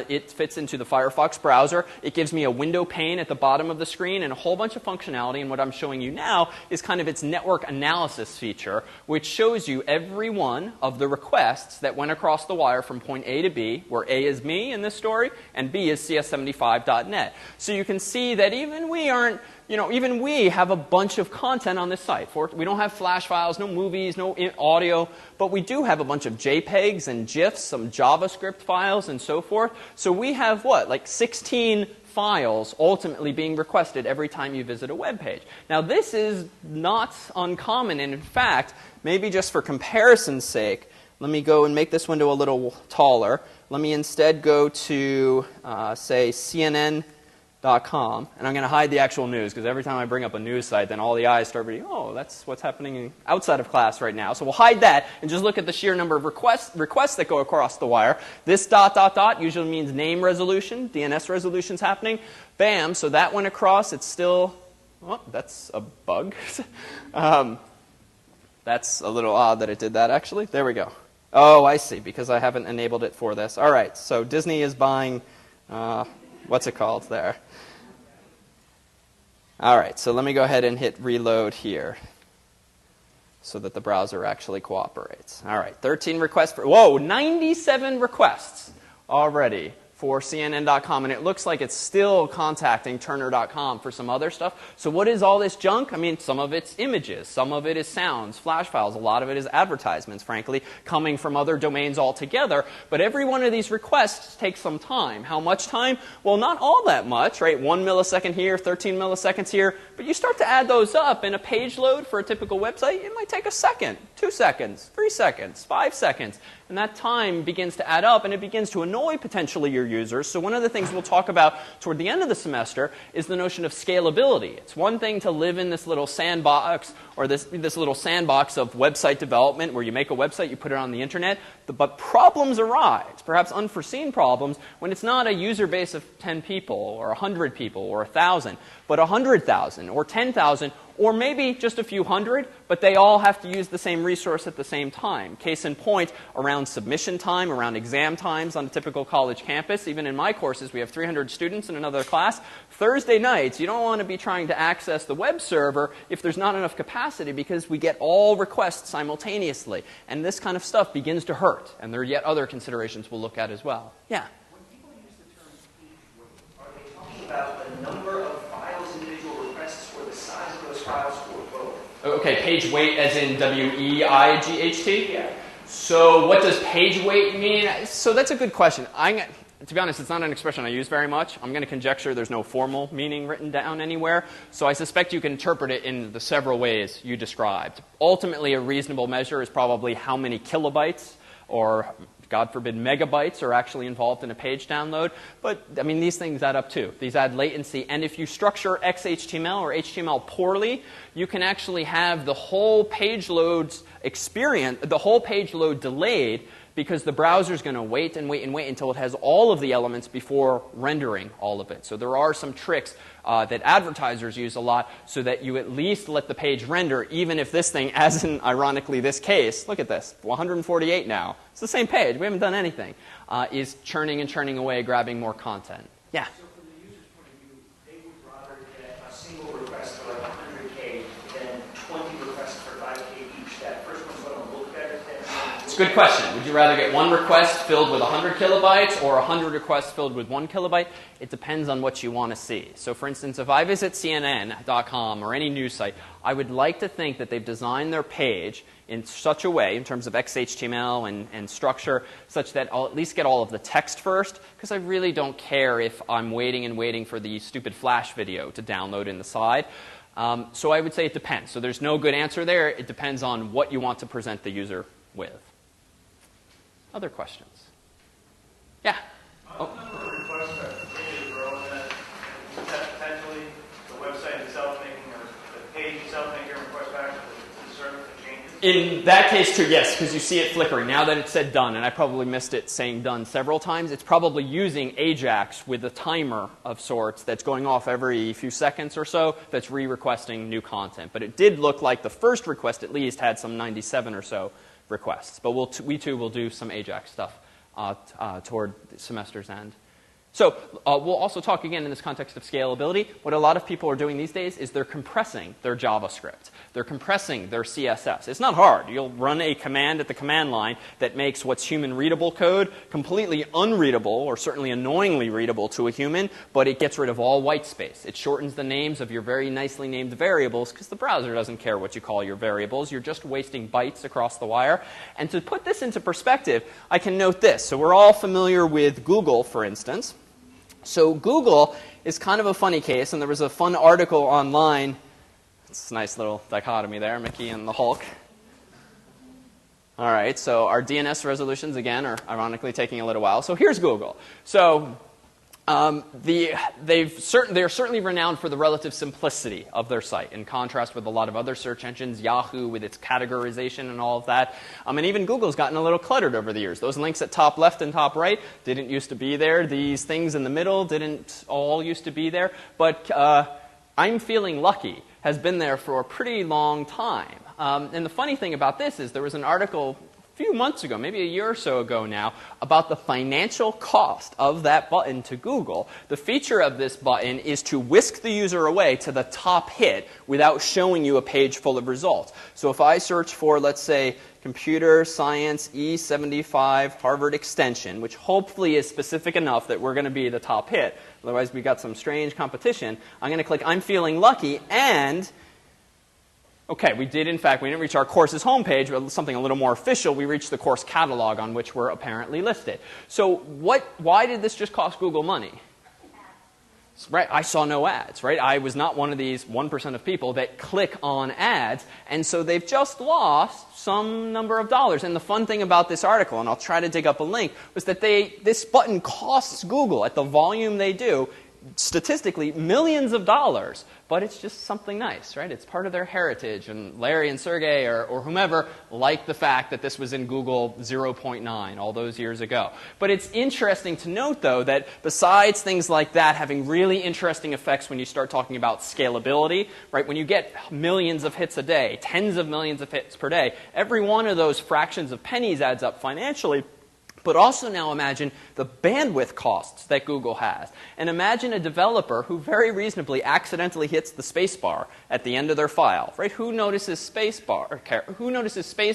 It fits into the Firefox browser. It gives me a window pane at the bottom of the screen and a whole bunch of functionality. And what I'm showing you now is kind of its network analysis feature, which shows you every one of the requests that went across the wire from point A to B, where A is me in this story and B is cs75.net. So you can see that even we have a bunch of content on this site. We don't have flash files, no movies, no audio, but we do have a bunch of JPEGs and GIFs, some JavaScript files, and so forth. So we have, like 16 files ultimately being requested every time you visit a web page. Now, this is not uncommon, and in fact, maybe just for comparison's sake, let me go and make this window a little taller. Let me instead go to, say, CNN.com, and I'm going to hide the actual news, because every time I bring up a news site, then all the eyes start reading, oh, that's what's happening outside of class right now. So we'll hide that and just look at the sheer number of requests that go across the wire. This ... usually means name resolution, DNS resolution's happening. Bam, so that went across. It's still, oh, that's a bug. That's a little odd that it did that, actually. There we go. Oh, I see, because I haven't enabled it for this. All right, so Disney is buying, what's it called there? All right, so let me go ahead and hit reload here so that the browser actually cooperates. All right, 13 requests. 97 requests already for CNN.com, and it looks like it's still contacting Turner.com for some other stuff. So what is all this junk? I mean, some of it's images, some of it is sounds, flash files, a lot of it is advertisements, frankly, coming from other domains altogether. But every one of these requests takes some time. How much time? Well, not all that much, right? 1 millisecond here, 13 milliseconds here. But you start to add those up, and a page load for a typical website, it might take a second, 2 seconds, 3 seconds, 5 seconds. And that time begins to add up, and it begins to annoy potentially your users. So one of the things we'll talk about toward the end of the semester is the notion of scalability. It's one thing to live in this little sandbox, or this little sandbox of website development where you make a website, you put it on the internet, but problems arise, perhaps unforeseen problems, when it's not a user base of 10 people, or 100 people, or 1,000, but 100,000, or 10,000, or maybe just a few hundred, but they all have to use the same resource at the same time. Case in point, around submission time, around exam times on a typical college campus. Even in my courses, we have 300 students in another class. Thursday nights, you don't want to be trying to access the web server if there's not enough capacity, because we get all requests simultaneously. And this kind of stuff begins to hurt. And there are yet other considerations we'll look at as well. Yeah? When people use the term page weight, are they talking about the number of files, individual requests, or the size of those files, or both? Okay, page weight as in W-E-I-G-H-T? Yeah. So what does page weight mean? So that's a good question. To be honest, it's not an expression I use very much. I'm going to conjecture there's no formal meaning written down anywhere. So I suspect you can interpret it in the several ways you described. Ultimately, a reasonable measure is probably how many kilobytes or, God forbid, megabytes are actually involved in a page download. But, I mean, these things add up too. These add latency. And if you structure XHTML or HTML poorly, you can actually have the whole page load's experience, the whole page load delayed, because the browser is going to wait and wait and wait until it has all of the elements before rendering all of it. So there are some tricks that advertisers use a lot so that you at least let the page render, even if this thing, as in ironically this case, look at this, 148 now. It's the same page. We haven't done anything. Is churning and churning away, grabbing more content. Yeah? So from the user's point of view, they would rather get a single request for like 100K than 20 requests for 5K each. That first one's going to look better than... It's a good question. Would you rather get one request filled with 100 kilobytes or 100 requests filled with 1 kilobyte? It depends on what you want to see. So for instance, if I visit CNN.com or any news site, I would like to think that they've designed their page in such a way, in terms of XHTML and structure, such that I'll at least get all of the text first, because I really don't care if I'm waiting and waiting for the stupid Flash video to download in the side. So I would say it depends. So there's no good answer there. It depends on what you want to present the user with. Other questions? Yeah? The number of requests that continue to grow, and is that potentially the website itself making, or the page itself making a request back to the server that changes? In that case, too, yes, because you see it flickering. Now that it said done, and I probably missed it saying done several times, it's probably using Ajax with a timer of sorts that's going off every few seconds or so that's re-requesting new content. But it did look like the first request at least had some 97 or so requests. But we too will do some Ajax stuff toward the semester's end. So we'll also talk again in this context of scalability. What a lot of people are doing these days is they're compressing their JavaScript. They're compressing their CSS. It's not hard. You'll run a command at the command line that makes what's human readable code completely unreadable, or certainly annoyingly readable to a human, but it gets rid of all white space. It shortens the names of your very nicely named variables because the browser doesn't care what you call your variables. You're just wasting bytes across the wire. And to put this into perspective, I can note this. So we're all familiar with Google, for instance. So Google is kind of a funny case, and there was a fun article online. It's a nice little dichotomy there, Mickey and the Hulk. All right, so our DNS resolutions, again, are ironically taking a little while. So here's Google. So they're certainly renowned for the relative simplicity of their site, in contrast with a lot of other search engines, Yahoo with its categorization and all of that. And even Google's gotten a little cluttered over the years. Those links at top left and top right didn't used to be there. These things in the middle didn't all used to be there. But I'm feeling lucky has been there for a pretty long time. And the funny thing about this is there was an article few months ago, maybe a year or so ago now, about the financial cost of that button to Google. The feature of this button is to whisk the user away to the top hit without showing you a page full of results. So if I search for, let's say, Computer Science E75 Harvard Extension, which hopefully is specific enough that we're going to be the top hit, otherwise we got some strange competition, I'm going to click I'm feeling lucky, and okay, we didn't reach our course's homepage, but something a little more official. We reached the course catalog on which we're apparently listed. So why did this just cost Google money? Right, I saw no ads, right? I was not one of these 1% of people that click on ads, and so they've just lost some number of dollars. And the fun thing about this article, and I'll try to dig up a link, was that this button costs Google, at the volume they do, statistically millions of dollars, but it's just something nice, right? It's part of their heritage, and Larry and Sergey or whomever liked the fact that this was in Google 0.9 all those years ago. But it's interesting to note, though, that besides things like that having really interesting effects when you start talking about scalability, right? When you get millions of hits a day, tens of millions of hits per day, every one of those fractions of pennies adds up financially. But also now imagine the bandwidth costs that Google has. And imagine a developer who very reasonably accidentally hits the space bar at the end of their file, right? Who notices space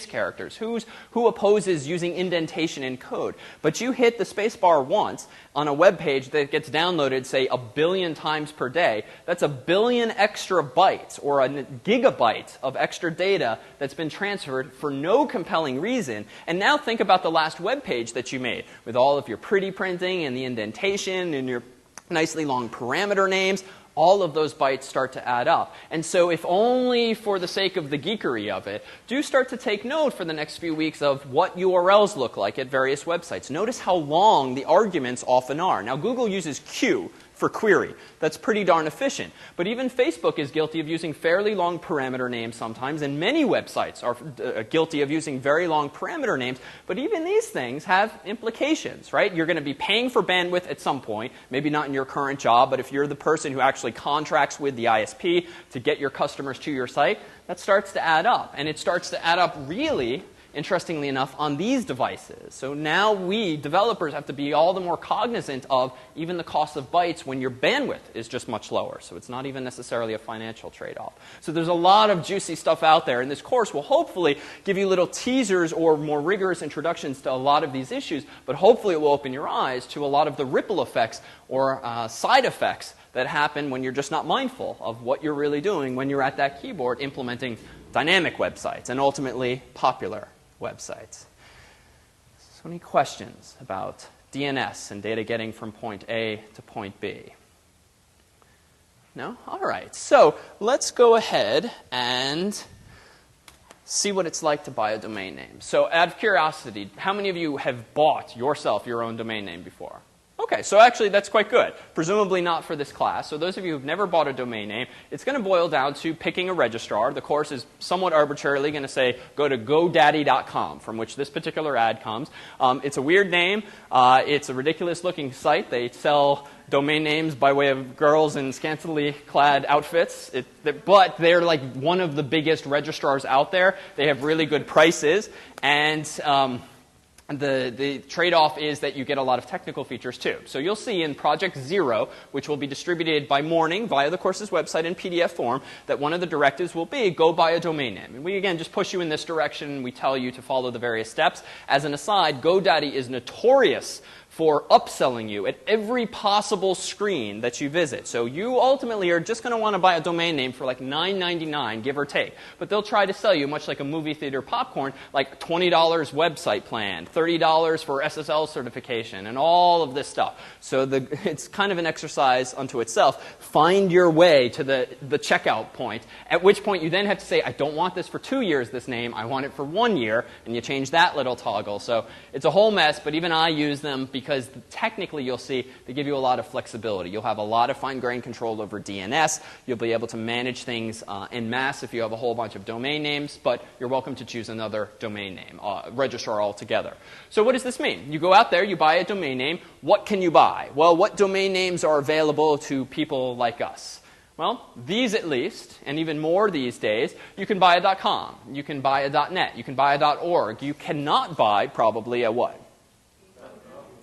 characters? Who opposes using indentation in code? But you hit the space bar once on a web page that gets downloaded, say, 1 billion times per day. That's 1 billion extra bytes, or a gigabyte of extra data that's been transferred for no compelling reason. And now think about the last web page that you made with all of your pretty printing and the indentation and your nicely long parameter names. All of those bytes start to add up. And so if only for the sake of the geekery of it, do start to take note for the next few weeks of what URLs look like at various websites. Notice how long the arguments often are. Now, Google uses Q for query. That's pretty darn efficient. But even Facebook is guilty of using fairly long parameter names sometimes, and many websites are guilty of using very long parameter names. But even these things have implications, right? You're going to be paying for bandwidth at some point, maybe not in your current job, but if you're the person who actually contracts with the ISP to get your customers to your site, that starts to add up. And it starts to add up really, interestingly enough, on these devices. So now we, developers, have to be all the more cognizant of even the cost of bytes when your bandwidth is just much lower. So it's not even necessarily a financial trade-off. So there's a lot of juicy stuff out there, and this course will hopefully give you little teasers or more rigorous introductions to a lot of these issues, but hopefully it will open your eyes to a lot of the ripple effects or side effects that happen when you're just not mindful of what you're really doing when you're at that keyboard implementing dynamic websites and ultimately popular websites. So any questions about DNS and data getting from point A to point B? No? All right. So let's go ahead and see what it's like to buy a domain name. So out of curiosity, how many of you have bought yourself your own domain name before? Okay, so actually that's quite good. Presumably not for this class. So those of you who've never bought a domain name, it's going to boil down to picking a registrar. The course is somewhat arbitrarily going to say go to GoDaddy.com, from which this particular ad comes. It's a weird name. It's a ridiculous-looking site. They sell domain names by way of girls in scantily clad outfits. But they're like one of the biggest registrars out there. They have really good prices. And the trade-off is that you get a lot of technical features too. So you'll see in Project Zero, which will be distributed by morning via the course's website in PDF form, that one of the directives will be go buy a domain name. And we, again, just push you in this direction. We tell you to follow the various steps. As an aside, GoDaddy is notorious for upselling you at every possible screen that you visit. So you ultimately are just going to want to buy a domain name for like $9.99, give or take. But they'll try to sell you, much like a movie theater popcorn, like $20 website plan, $30 for SSL certification, and all of this stuff. So it's kind of an exercise unto itself. Find your way to the checkout point, at which point you then have to say, I don't want this for 2 years, this name. I want it for 1 year, and you change that little toggle. So it's a whole mess, but even I use them because technically you'll see they give you a lot of flexibility. You'll have a lot of fine-grained control over DNS. You'll be able to manage things en masse if you have a whole bunch of domain names, but you're welcome to choose another domain name, registrar altogether. So what does this mean? You go out there, you buy a domain name. What can you buy? Well, what domain names are available to people like us? Well, these at least, and even more these days, you can buy a .com, you can buy a .net, you can buy a .org. You cannot buy probably a what?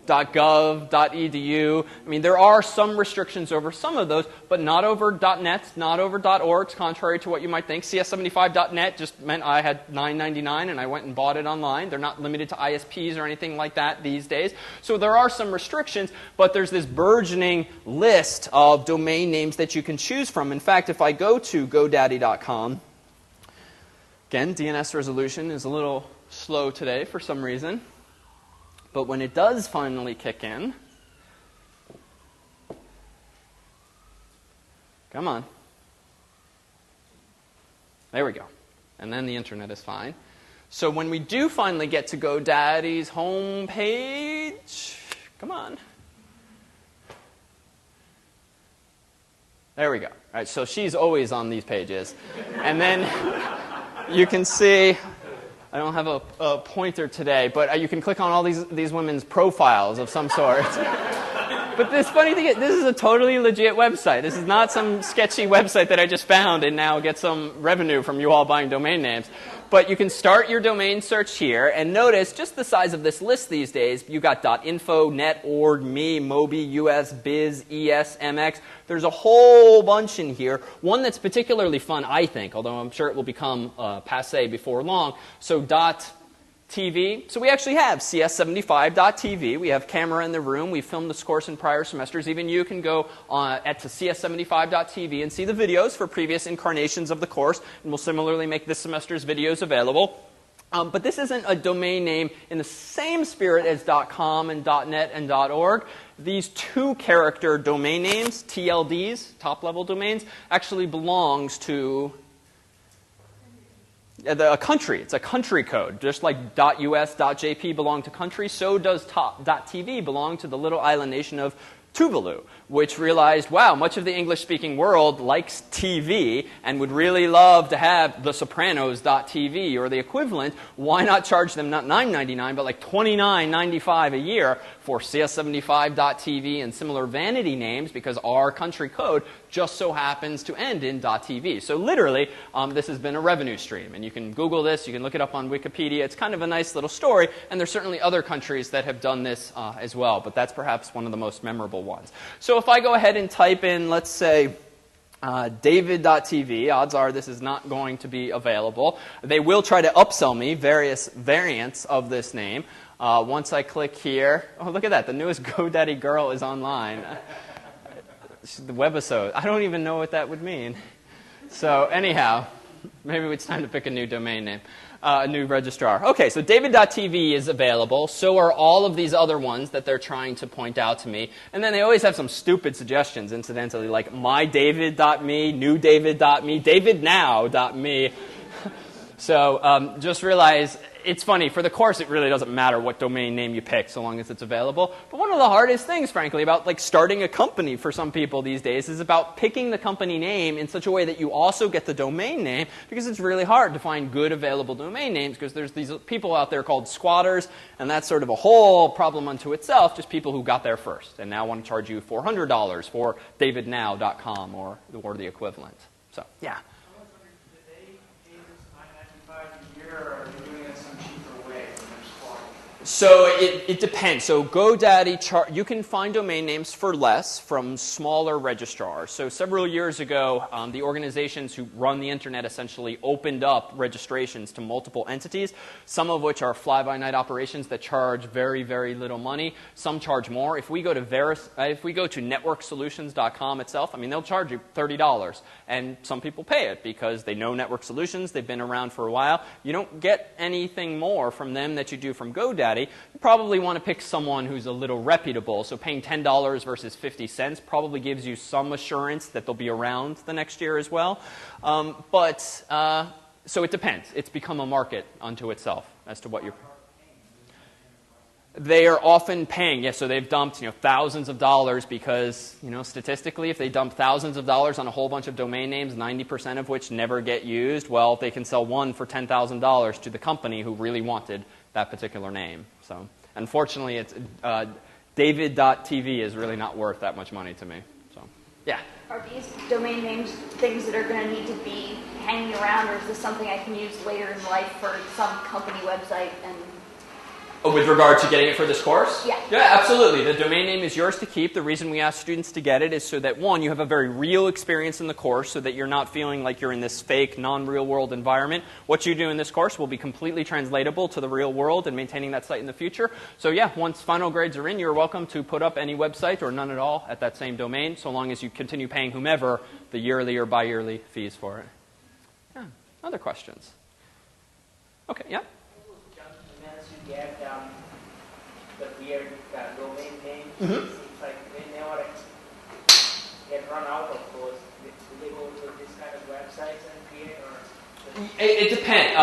.gov, .edu. I mean, there are some restrictions over some of those, but not over .net, not over .orgs, contrary to what you might think. CS75.net just meant I had $9.99 and I went and bought it online. They're not limited to ISPs or anything like that these days. So there are some restrictions, but there's this burgeoning list of domain names that you can choose from. In fact, if I go to GoDaddy.com, again, DNS resolution is a little slow today for some reason. But when it does finally kick in, come on. There we go. And then the internet is fine. So when we do finally get to GoDaddy's home page, come on. There we go. All right, so she's always on these pages. And then you can see, I don't have a pointer today, but you can click on all these women's profiles of some sort. But this funny thing is, this is a totally legit website. This is not some sketchy website that I just found and now get some revenue from you all buying domain names. But you can start your domain search here, and notice just the size of this list these days. You've got .info, net, org, me, mobi, us, biz, es, mx. There's a whole bunch in here. One that's particularly fun, I think, although I'm sure it will become passé before long. So .tv. So we actually have CS75.tv. We have camera in the room. We've filmed this course in prior semesters. Even you can go to CS75.tv and see the videos for previous incarnations of the course. And we'll similarly make this semester's videos available. But this isn't a domain name in the same spirit as .com and .net and .org. These two-character domain names, TLDs, top-level domains, actually belongs to a country. It's a country code. Just like .us, .jp belong to country, so does .tv belong to the little island nation of Tuvalu, which realized, wow, much of the English-speaking world likes TV and would really love to have the Sopranos.tv or the equivalent. Why not charge them not $9.99 but like $29.95 a year for CS75.tv and similar vanity names, because our country code just so happens to end in .tv. So literally, this has been a revenue stream. And you can Google this. You can look it up on Wikipedia. It's kind of a nice little story. And there's certainly other countries that have done this as well. But that's perhaps one of the most memorable ones. So if I go ahead and type in, let's say, David.tv, odds are this is not going to be available. They will try to upsell me various variants of this name. Once I click here, oh, look at that. The newest GoDaddy girl is online. The webisode. I don't even know what that would mean. So anyhow, maybe it's time to pick a new domain name, a new registrar. Okay, so David.tv is available. So are all of these other ones that they're trying to point out to me. And then they always have some stupid suggestions, incidentally, like mydavid.me, newdavid.me, davidnow.me. So just realize, it's funny, for the course it really doesn't matter what domain name you pick so long as it's available. But one of the hardest things, frankly, about like starting a company for some people these days is about picking the company name in such a way that you also get the domain name, because it's really hard to find good available domain names because there's these people out there called squatters, and that's sort of a whole problem unto itself, just people who got there first and now want to charge you $400 for davidnow.com or the equivalent. So, yeah. So it depends. So GoDaddy, you can find domain names for less from smaller registrars. So several years ago, the organizations who run the internet essentially opened up registrations to multiple entities, some of which are fly-by-night operations that charge very, very little money. Some charge more. If we go to networksolutions.com itself, I mean, they'll charge you $30. And some people pay it because they know Network Solutions. They've been around for a while. You don't get anything more from them that you do from GoDaddy. You probably want to pick someone who's a little reputable. So paying $10 versus 50 cents probably gives you some assurance that they'll be around the next year as well. So it depends. It's become a market unto itself as to what you're... They are often paying, yes, so they've dumped thousands of dollars because, statistically, if they dump thousands of dollars on a whole bunch of domain names, 90% of which never get used, well, they can sell one for $10,000 to the company who really wanted that particular name. So, unfortunately, it's David.tv is really not worth that much money to me. So, yeah. Are these domain names things that are going to need to be hanging around, or is this something I can use later in life for some company website and... Oh, with regard to getting it for this course? Yeah. Yeah, absolutely. The domain name is yours to keep. The reason we ask students to get it is so that, one, you have a very real experience in the course so that you're not feeling like you're in this fake, non-real world environment. What you do in this course will be completely translatable to the real world and maintaining that site in the future. So, yeah, once final grades are in, you're welcome to put up any website or none at all at that same domain, so long as you continue paying whomever the yearly or bi-yearly fees for it. Yeah. Other questions? Okay, yeah? You get the weird domain name. Mm-hmm. It seems like they never get run out of those. Do they go to this kind of websites and create, or? It depends.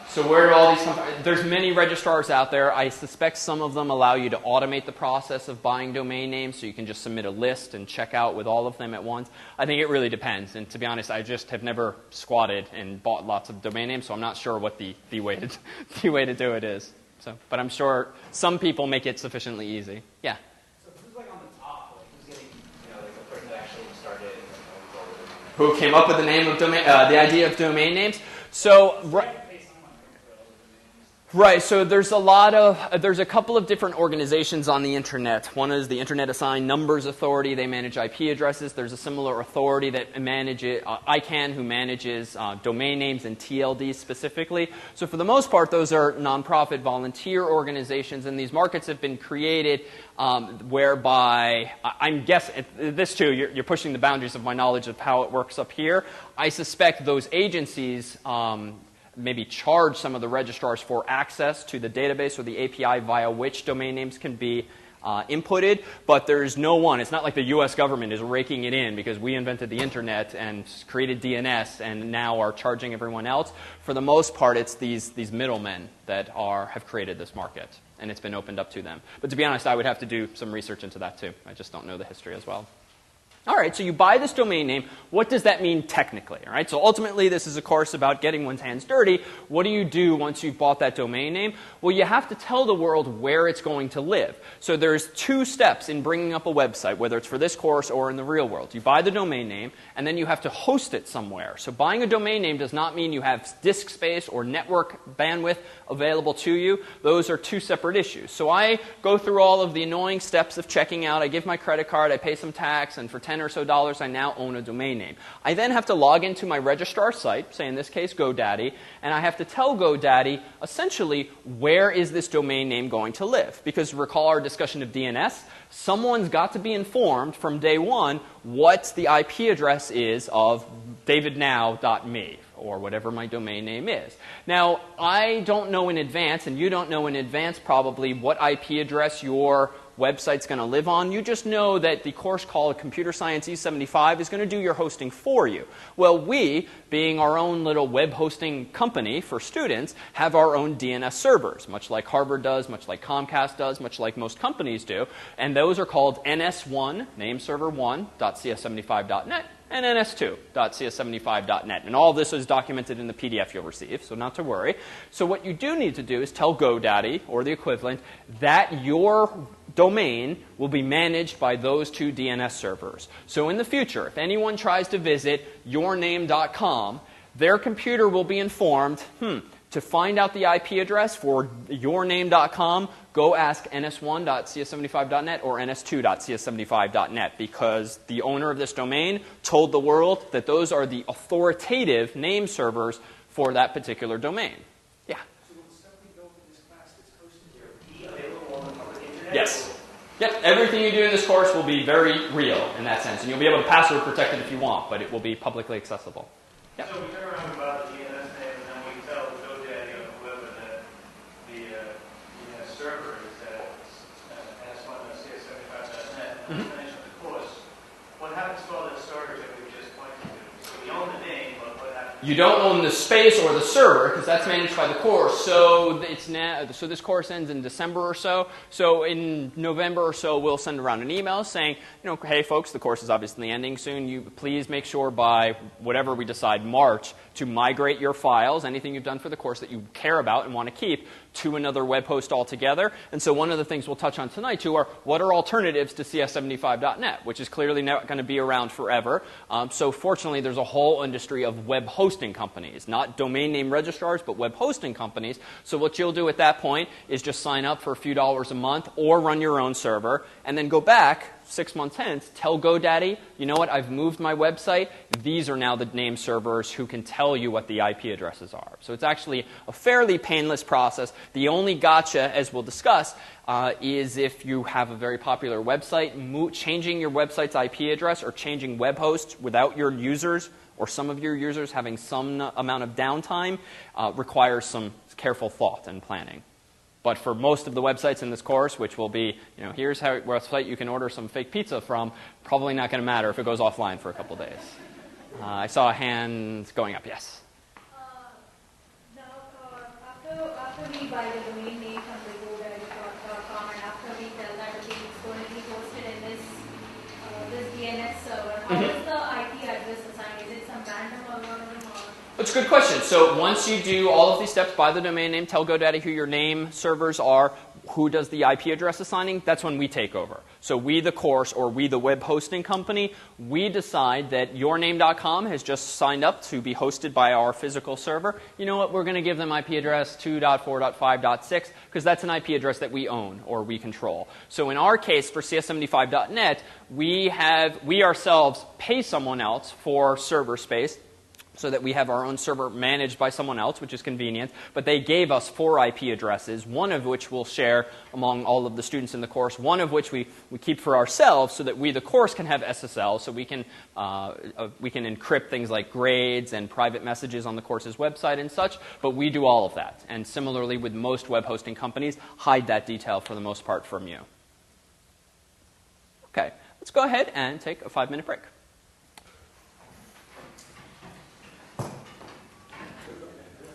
So where do all these come from? There's many registrars out there. I suspect some of them allow you to automate the process of buying domain names, so you can just submit a list and check out with all of them at once. I think it really depends. And to be honest, I just have never squatted and bought lots of domain names, so I'm not sure what the way to do it is. So, but I'm sure some people make it sufficiently easy. Yeah. So who's like on the top? Like who's getting, like the person that actually started? Who came up with the name of domain? The idea of domain names. So. Right, so there's a couple of different organizations on the internet. One is the Internet Assigned Numbers Authority. They manage IP addresses. There's a similar authority that manages ICANN, who manages domain names and TLDs specifically. So for the most part, those are nonprofit volunteer organizations, and these markets have been created whereby, I'm guessing, this too, you're pushing the boundaries of my knowledge of how it works up here. I suspect those agencies maybe charge some of the registrars for access to the database or the API via which domain names can be inputted, but there's no one. It's not like the U.S. government is raking it in because we invented the internet and created DNS and now are charging everyone else. For the most part, it's these middlemen that have created this market, and it's been opened up to them. But to be honest, I would have to do some research into that too. I just don't know the history as well. All right, so you buy this domain name. What does that mean technically? All right, so ultimately, this is a course about getting one's hands dirty. What do you do once you've bought that domain name? Well, you have to tell the world where it's going to live. So there's two steps in bringing up a website, whether it's for this course or in the real world. You buy the domain name, and then you have to host it somewhere. So buying a domain name does not mean you have disk space or network bandwidth available to you. Those are two separate issues. So I go through all of the annoying steps of checking out. I give my credit card, I pay some tax, and for $10 or so, I now own a domain name. I then have to log into my registrar site, say in this case GoDaddy, and I have to tell GoDaddy essentially where is this domain name going to live. Because recall our discussion of DNS, someone's got to be informed from day one what the IP address is of davidnow.me or whatever my domain name is. Now, I don't know in advance, and you don't know in advance probably what IP address your website's going to live on. You just know that the course called Computer Science E75 is going to do your hosting for you. Well, we, being our own little web hosting company for students, have our own DNS servers, much like Harvard does, much like Comcast does, much like most companies do. And those are called NS1, nameserver1.cs75.net, and ns2.cs75.net. And all this is documented in the PDF you'll receive, so not to worry. So what you do need to do is tell GoDaddy, or the equivalent, that your domain will be managed by those two DNS servers. So in the future, if anyone tries to visit yourname.com, their computer will be informed, to find out the IP address for yourname.com, go ask ns1.cs75.net or ns2.cs75.net, because the owner of this domain told the world that those are the authoritative name servers for that particular domain. Yeah? So will stuff we built in this class that's hosted here be available on the public internet? Yes. Yep, everything you do in this course will be very real in that sense. And you'll be able to password protect it if you want, but it will be publicly accessible. Yep. So we turn around and buy the DNS name, and then we tell GoDaddy or whoever that the DNS server is at ns1.cs75.net, and we finish up the course. What happens to all the storage that we just pointed to? So we own the name, but what happens? You don't own the space or the server, because that's managed by the course. So so this course ends in December or so. So in November or so, we'll send around an email saying, hey folks, the course is obviously ending soon. You please make sure by whatever we decide, March, to migrate your files, anything you've done for the course that you care about and want to keep, to another web host altogether. And so one of the things we'll touch on tonight, too, are what are alternatives to cs75.net, which is clearly not going to be around forever. So fortunately, there's a whole industry of web hosting companies, not domain name registrars, but web hosting companies. So what you'll do at that point is just sign up for a few dollars a month or run your own server, and then go back 6 months hence, tell GoDaddy, you know what, I've moved my website. These are now the name servers who can tell you what the IP addresses are. So it's actually a fairly painless process. The only gotcha, as we'll discuss, is if you have a very popular website, changing your website's IP address or changing web hosts without your users or some of your users having some amount of downtime requires some careful thought and planning. But for most of the websites in this course, which will be, here's how website you can order some fake pizza from, probably not going to matter if it goes offline for a couple days. I saw a hand going up. Yes? After we buy the domain name from the GoDaddy.com, and after we tell that it's going to be hosted in this DNS server, how is the IP address assigned? Is it some random algorithm? That's a good question. So once you do all of these steps, buy the domain name, tell GoDaddy who your name servers are, who does the IP address assigning, that's when we take over. So we, the course, or we, the web hosting company, we decide that yourname.com has just signed up to be hosted by our physical server. You know what? We're going to give them IP address 2.4.5.6 because that's an IP address that we own or we control. So in our case, for cs75.net, we ourselves pay someone else for server space, so that we have our own server managed by someone else, which is convenient. But they gave us 4 IP addresses, one of which we'll share among all of the students in the course, one of which we keep for ourselves so that we, the course, can have SSL, so we can encrypt things like grades and private messages on the course's website and such. But we do all of that. And similarly with most web hosting companies, hide that detail for the most part from you. Okay, let's go ahead and take a 5-minute break.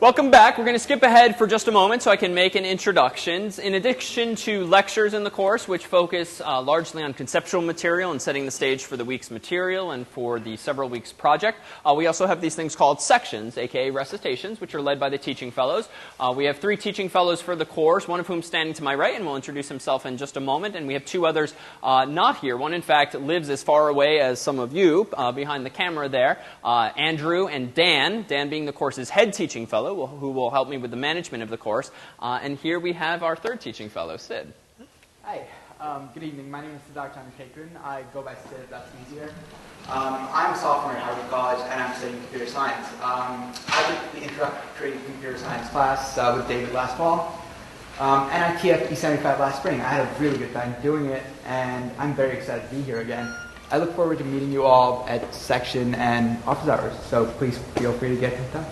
Welcome back. We're going to skip ahead for just a moment so I can make an introductions. In addition to lectures in the course, which focus largely on conceptual material and setting the stage for the week's material and for the several weeks project, we also have these things called sections, aka recitations, which are led by the teaching fellows. We have 3 teaching fellows for the course, one of whom standing to my right and will introduce himself in just a moment, and we have 2 others not here. One, in fact, lives as far away as some of you behind the camera there, Andrew and Dan, Dan being the course's head teaching fellow, who will help me with the management of the course. And here we have our 3rd teaching fellow, Sid. Hi. Good evening. My name is Siddharth Chandrasekharan. I go by Sid, that's easier. I'm a sophomore at Harvard College, and I'm studying computer science. I took the introductory computer science class with David last fall, and I TF'd E75 last spring. I had a really good time doing it, and I'm very excited to be here again. I look forward to meeting you all at section and office hours, so please feel free to get in touch.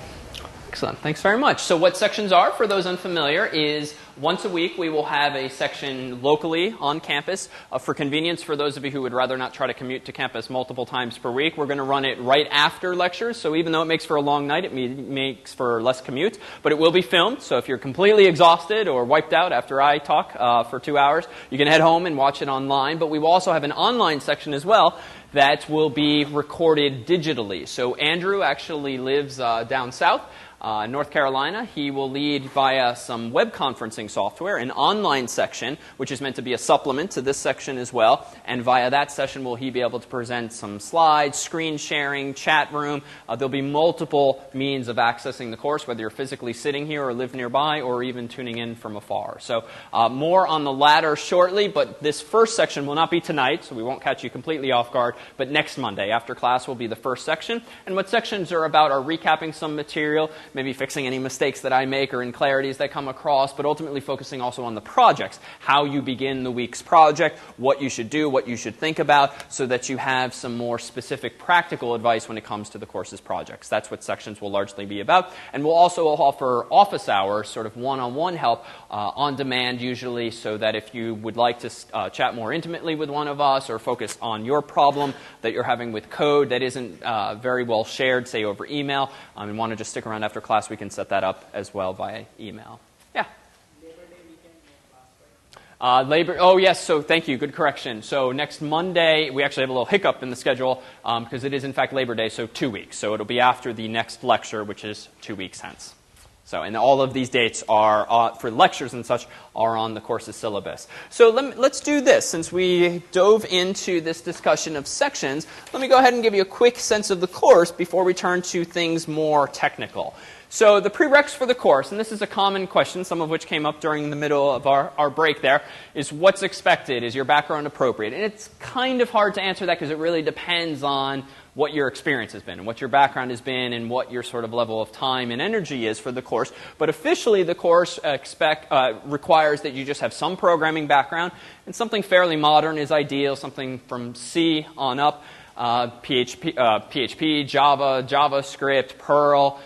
Excellent. Thanks very much. So what sections are, for those unfamiliar, is Once a week, we will have a section locally on campus. For convenience, for those of you who would rather not try to commute to campus multiple times per week, we're going to run it right after lectures. So even though it makes for a long night, it makes for less commute. But it will be filmed, so if you're completely exhausted or wiped out after I talk for 2 hours, you can head home and watch it online. But we will also have an online section as well that will be recorded digitally. So Andrew actually lives down south. North Carolina. He will lead via some web conferencing software, an online section, which is meant to be a supplement to this section as well. And via that session, will he be able to present some slides, screen sharing, chat room. There'll be multiple means of accessing the course, whether you're physically sitting here or live nearby or even tuning in from afar. So more on the latter shortly, but this first section will not be tonight, so we won't catch you completely off guard, but next Monday after class will be the first section. And what sections are about are recapping some material, maybe fixing any mistakes that I make or inclarities that come across, but ultimately focusing also on the projects, how you begin the week's project, what you should do, what you should think about, so that you have some more specific practical advice when it comes to the course's projects. That's what sections will largely be about. And we'll also offer office hours, sort of one-on-one help on demand usually, so that if you would like to chat more intimately with one of us or focus on your problem that you're having with code that isn't very well shared, say over email, and want to just stick around after class, we can set that up as well via email. Yeah? Labor Day weekend, no class, right? Oh yes, so thank you, good correction. So next Monday, we actually have a little hiccup in the schedule because it is in fact Labor Day, so 2 weeks. So it'll be after the next lecture, which is 2 weeks hence. So, and all of these dates are, for lectures and such, are on the course's syllabus. So let's do this. Since we dove into this discussion of sections, let me go ahead and give you a quick sense of the course before we turn to things more technical. So the prereqs for the course, and this is a common question, some of which came up during the middle of our break there, is what's expected? Is your background appropriate? And it's kind of hard to answer that because it really depends on what your experience has been and what your background has been and what your sort of level of time and energy is for the course. But officially, the course requires that you just have some programming background, and something fairly modern is ideal, something from C on up, PHP, Java, JavaScript, Perl,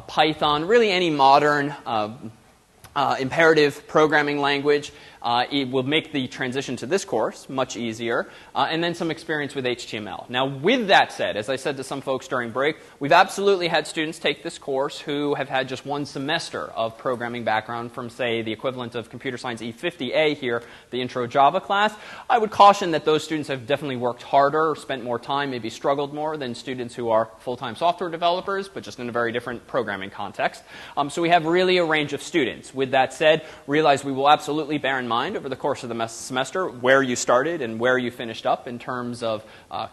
Python, really any modern imperative programming language. It will make the transition to this course much easier, and then some experience with HTML. Now, with that said, as I said to some folks during break, we've absolutely had students take this course who have had just one semester of programming background from, say, the equivalent of Computer Science E50A here, the Intro Java class. I would caution that those students have definitely worked harder or spent more time, maybe struggled more than students who are full-time software developers, but just in a very different programming context. So we have really a range of students. With that said, realize we will absolutely bear in mind over the course of the semester where you started and where you finished up in terms of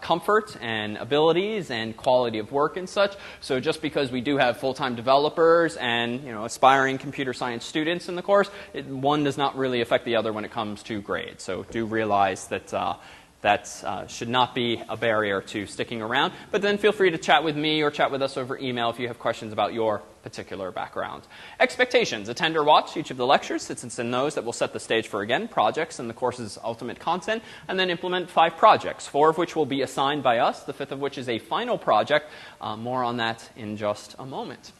comfort and abilities and quality of work and such. So just because we do have full-time developers and aspiring computer science students in the course, one does not really affect the other when it comes to grades. So do realize that that should not be a barrier to sticking around. But then feel free to chat with me or chat with us over email if you have questions about your particular background. Expectations. Attend or watch each of the lectures, since it's in those that will set the stage for, again, projects and the course's ultimate content, and then implement 5 projects, 4 of which will be assigned by us, the 5th of which is a final project. More on that in just a moment.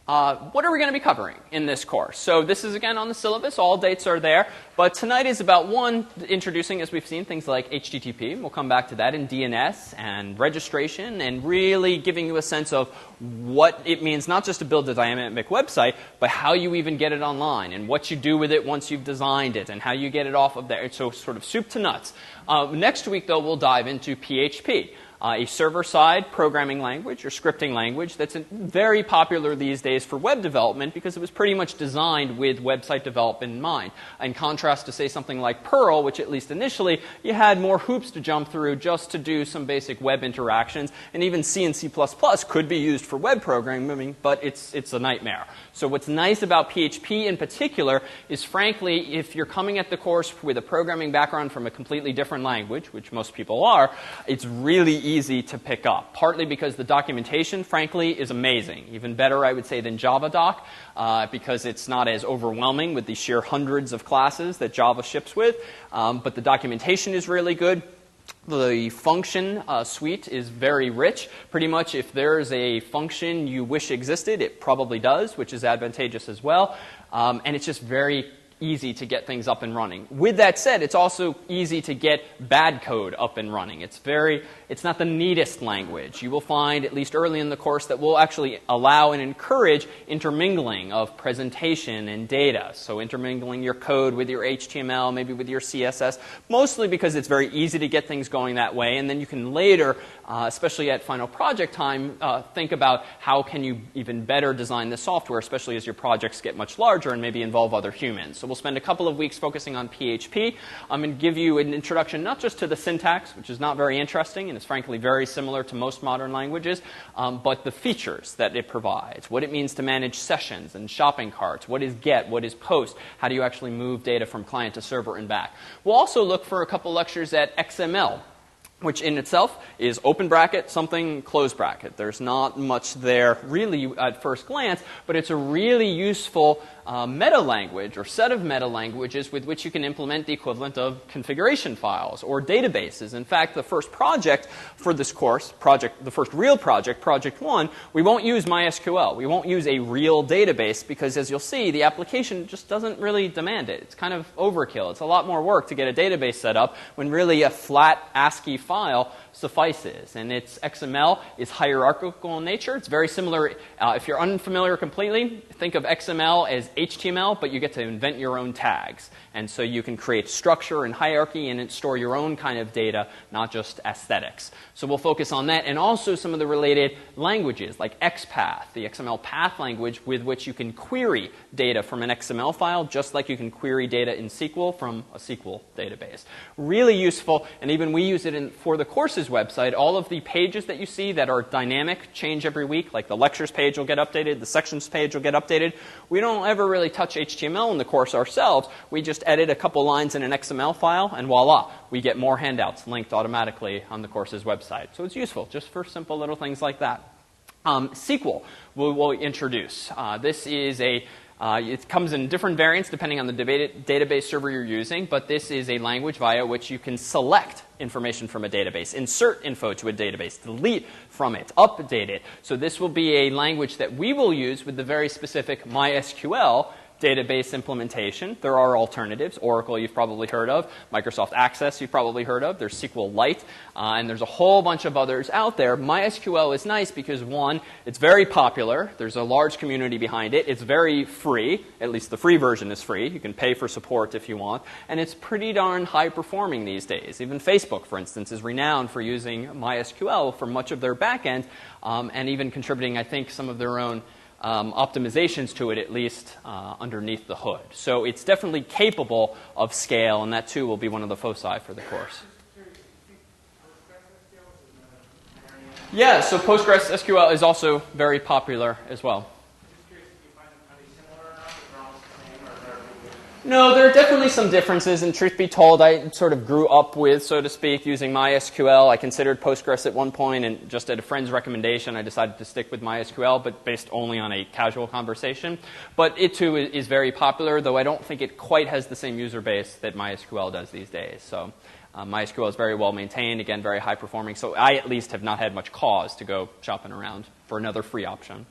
What are we going to be covering in this course? So this is, again, on the syllabus. All dates are there. But tonight is about, one, introducing, as we've seen, things like HTTP. We'll come back to that, and DNS, and registration, and really giving you a sense of what it means not just to build a dynamic website, but how you even get it online, and what you do with it once you've designed it, and how you get it off of there. So sort of soup to nuts. Next week, though, we'll dive into PHP. A server-side programming language or scripting language that's very popular these days for web development because it was pretty much designed with website development in mind. In contrast to, say, something like Perl, which at least initially you had more hoops to jump through just to do some basic web interactions. And even C and C++ could be used for web programming, but it's a nightmare. So what's nice about PHP in particular is, frankly, if you're coming at the course with a programming background from a completely different language, which most people are, it's really easy to pick up, partly because the documentation, frankly, is amazing. Even better, I would say, than JavaDoc, because it's not as overwhelming with the sheer hundreds of classes that Java ships with, but the documentation is really good. The function suite is very rich. Pretty much if there's a function you wish existed, it probably does, which is advantageous as well. and it's just very easy to get things up and running. With that said, it's also easy to get bad code up and running. It's not the neatest language. You will find, at least early in the course, that we'll actually allow and encourage intermingling of presentation and data. So intermingling your code with your HTML, maybe with your CSS, mostly because it's very easy to get things going that way. And then you can later, especially at final project time, think about how can you even better design this software, especially as your projects get much larger and maybe involve other humans. So we'll spend a couple of weeks focusing on PHP. I'm going to give you an introduction not just to the syntax, which is not very interesting and is frankly very similar to most modern languages, but the features that it provides, what it means to manage sessions and shopping carts, what is GET, what is POST, how do you actually move data from client to server and back. We'll also look for a couple lectures at XML, which in itself is open bracket, something, close bracket. There's not much there really at first glance, but it's a really useful meta language or set of meta languages with which you can implement the equivalent of configuration files or databases. In fact, the first project for this course, the first real project, Project 1, we won't use MySQL. We won't use a real database because, as you'll see, the application just doesn't really demand it. It's kind of overkill. It's a lot more work to get a database set up when really a flat ASCII file suffices. And its XML is hierarchical in nature. It's very similar. If you're unfamiliar completely, think of XML as HTML, but you get to invent your own tags. And so you can create structure and hierarchy and store your own kind of data, not just aesthetics. So we'll focus on that and also some of the related languages like XPath, the XML path language with which you can query data from an XML file, just like you can query data in SQL from a SQL database. Really useful, and even we use it for the courses website. All of the pages that you see that are dynamic change every week, like the lectures page will get updated, the sections page will get updated. We don't ever really touch HTML in the course ourselves. We just edit a couple lines in an XML file, and voila, we get more handouts linked automatically on the course's website. So it's useful just for simple little things like that. SQL we'll introduce. This is it comes in different variants depending on the database server you're using, but this is a language via which you can select information from a database, insert info to a database, delete from it, update it. So this will be a language that we will use with the very specific MySQL database implementation. There are alternatives. Oracle you've probably heard of. Microsoft Access you've probably heard of. There's SQLite. And there's a whole bunch of others out there. MySQL is nice because, one, it's very popular. There's a large community behind it. It's very free. At least the free version is free. You can pay for support if you want. And it's pretty darn high performing these days. Even Facebook, for instance, is renowned for using MySQL for much of their backend and even contributing, I think, some of their own optimizations to it, at least underneath the hood. So it's definitely capable of scale, and that too will be one of the foci for the course. Yeah, so PostgreSQL is also very popular as well. No, there are definitely some differences, and truth be told, I sort of grew up with, so to speak, using MySQL. I considered Postgres at one point, and just at a friend's recommendation, I decided to stick with MySQL, but based only on a casual conversation. But it, too, is very popular, though I don't think it quite has the same user base that MySQL does these days. So MySQL is very well maintained, again, very high performing, so I at least have not had much cause to go shopping around for another free option.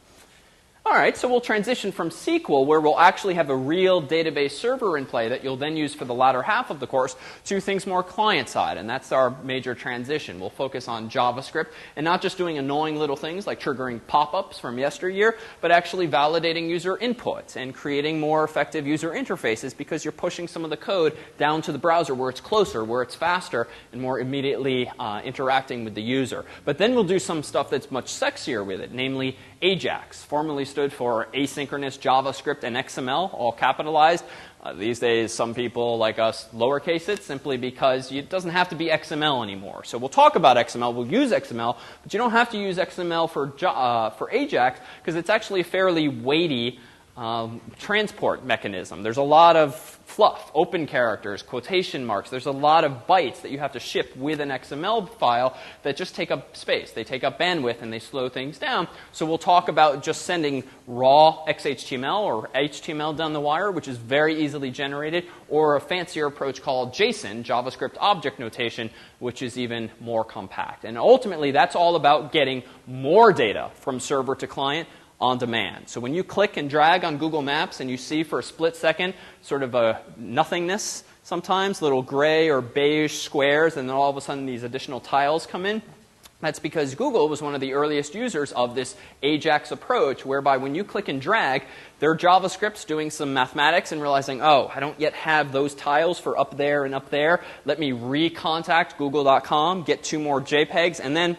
All right, so we'll transition from SQL, where we'll actually have a real database server in play that you'll then use for the latter half of the course, to things more client-side, and that's our major transition. We'll focus on JavaScript, and not just doing annoying little things like triggering pop-ups from yesteryear, but actually validating user inputs and creating more effective user interfaces because you're pushing some of the code down to the browser where it's closer, where it's faster, and more immediately interacting with the user. But then we'll do some stuff that's much sexier with it, namely AJAX, formerly stood for Asynchronous JavaScript and XML, all capitalized. These days, some people like us lowercase it simply because it doesn't have to be XML anymore. So we'll talk about XML, we'll use XML, but you don't have to use XML for AJAX because it's actually a fairly weighty transport mechanism. There's a lot of fluff, open characters, quotation marks. There's a lot of bytes that you have to ship with an XML file that just take up space. They take up bandwidth and they slow things down. So we'll talk about just sending raw XHTML or HTML down the wire, which is very easily generated, or a fancier approach called JSON, JavaScript Object Notation, which is even more compact. And ultimately, that's all about getting more data from server to client on demand. So when you click and drag on Google Maps and you see for a split second sort of a nothingness, sometimes little gray or beige squares, and then all of a sudden these additional tiles come in, that's because Google was one of the earliest users of this AJAX approach, whereby when you click and drag, their JavaScript's doing some mathematics and realizing, oh, I don't yet have those tiles for up there and up there. Let me recontact google.com, get 2 more JPEGs, and then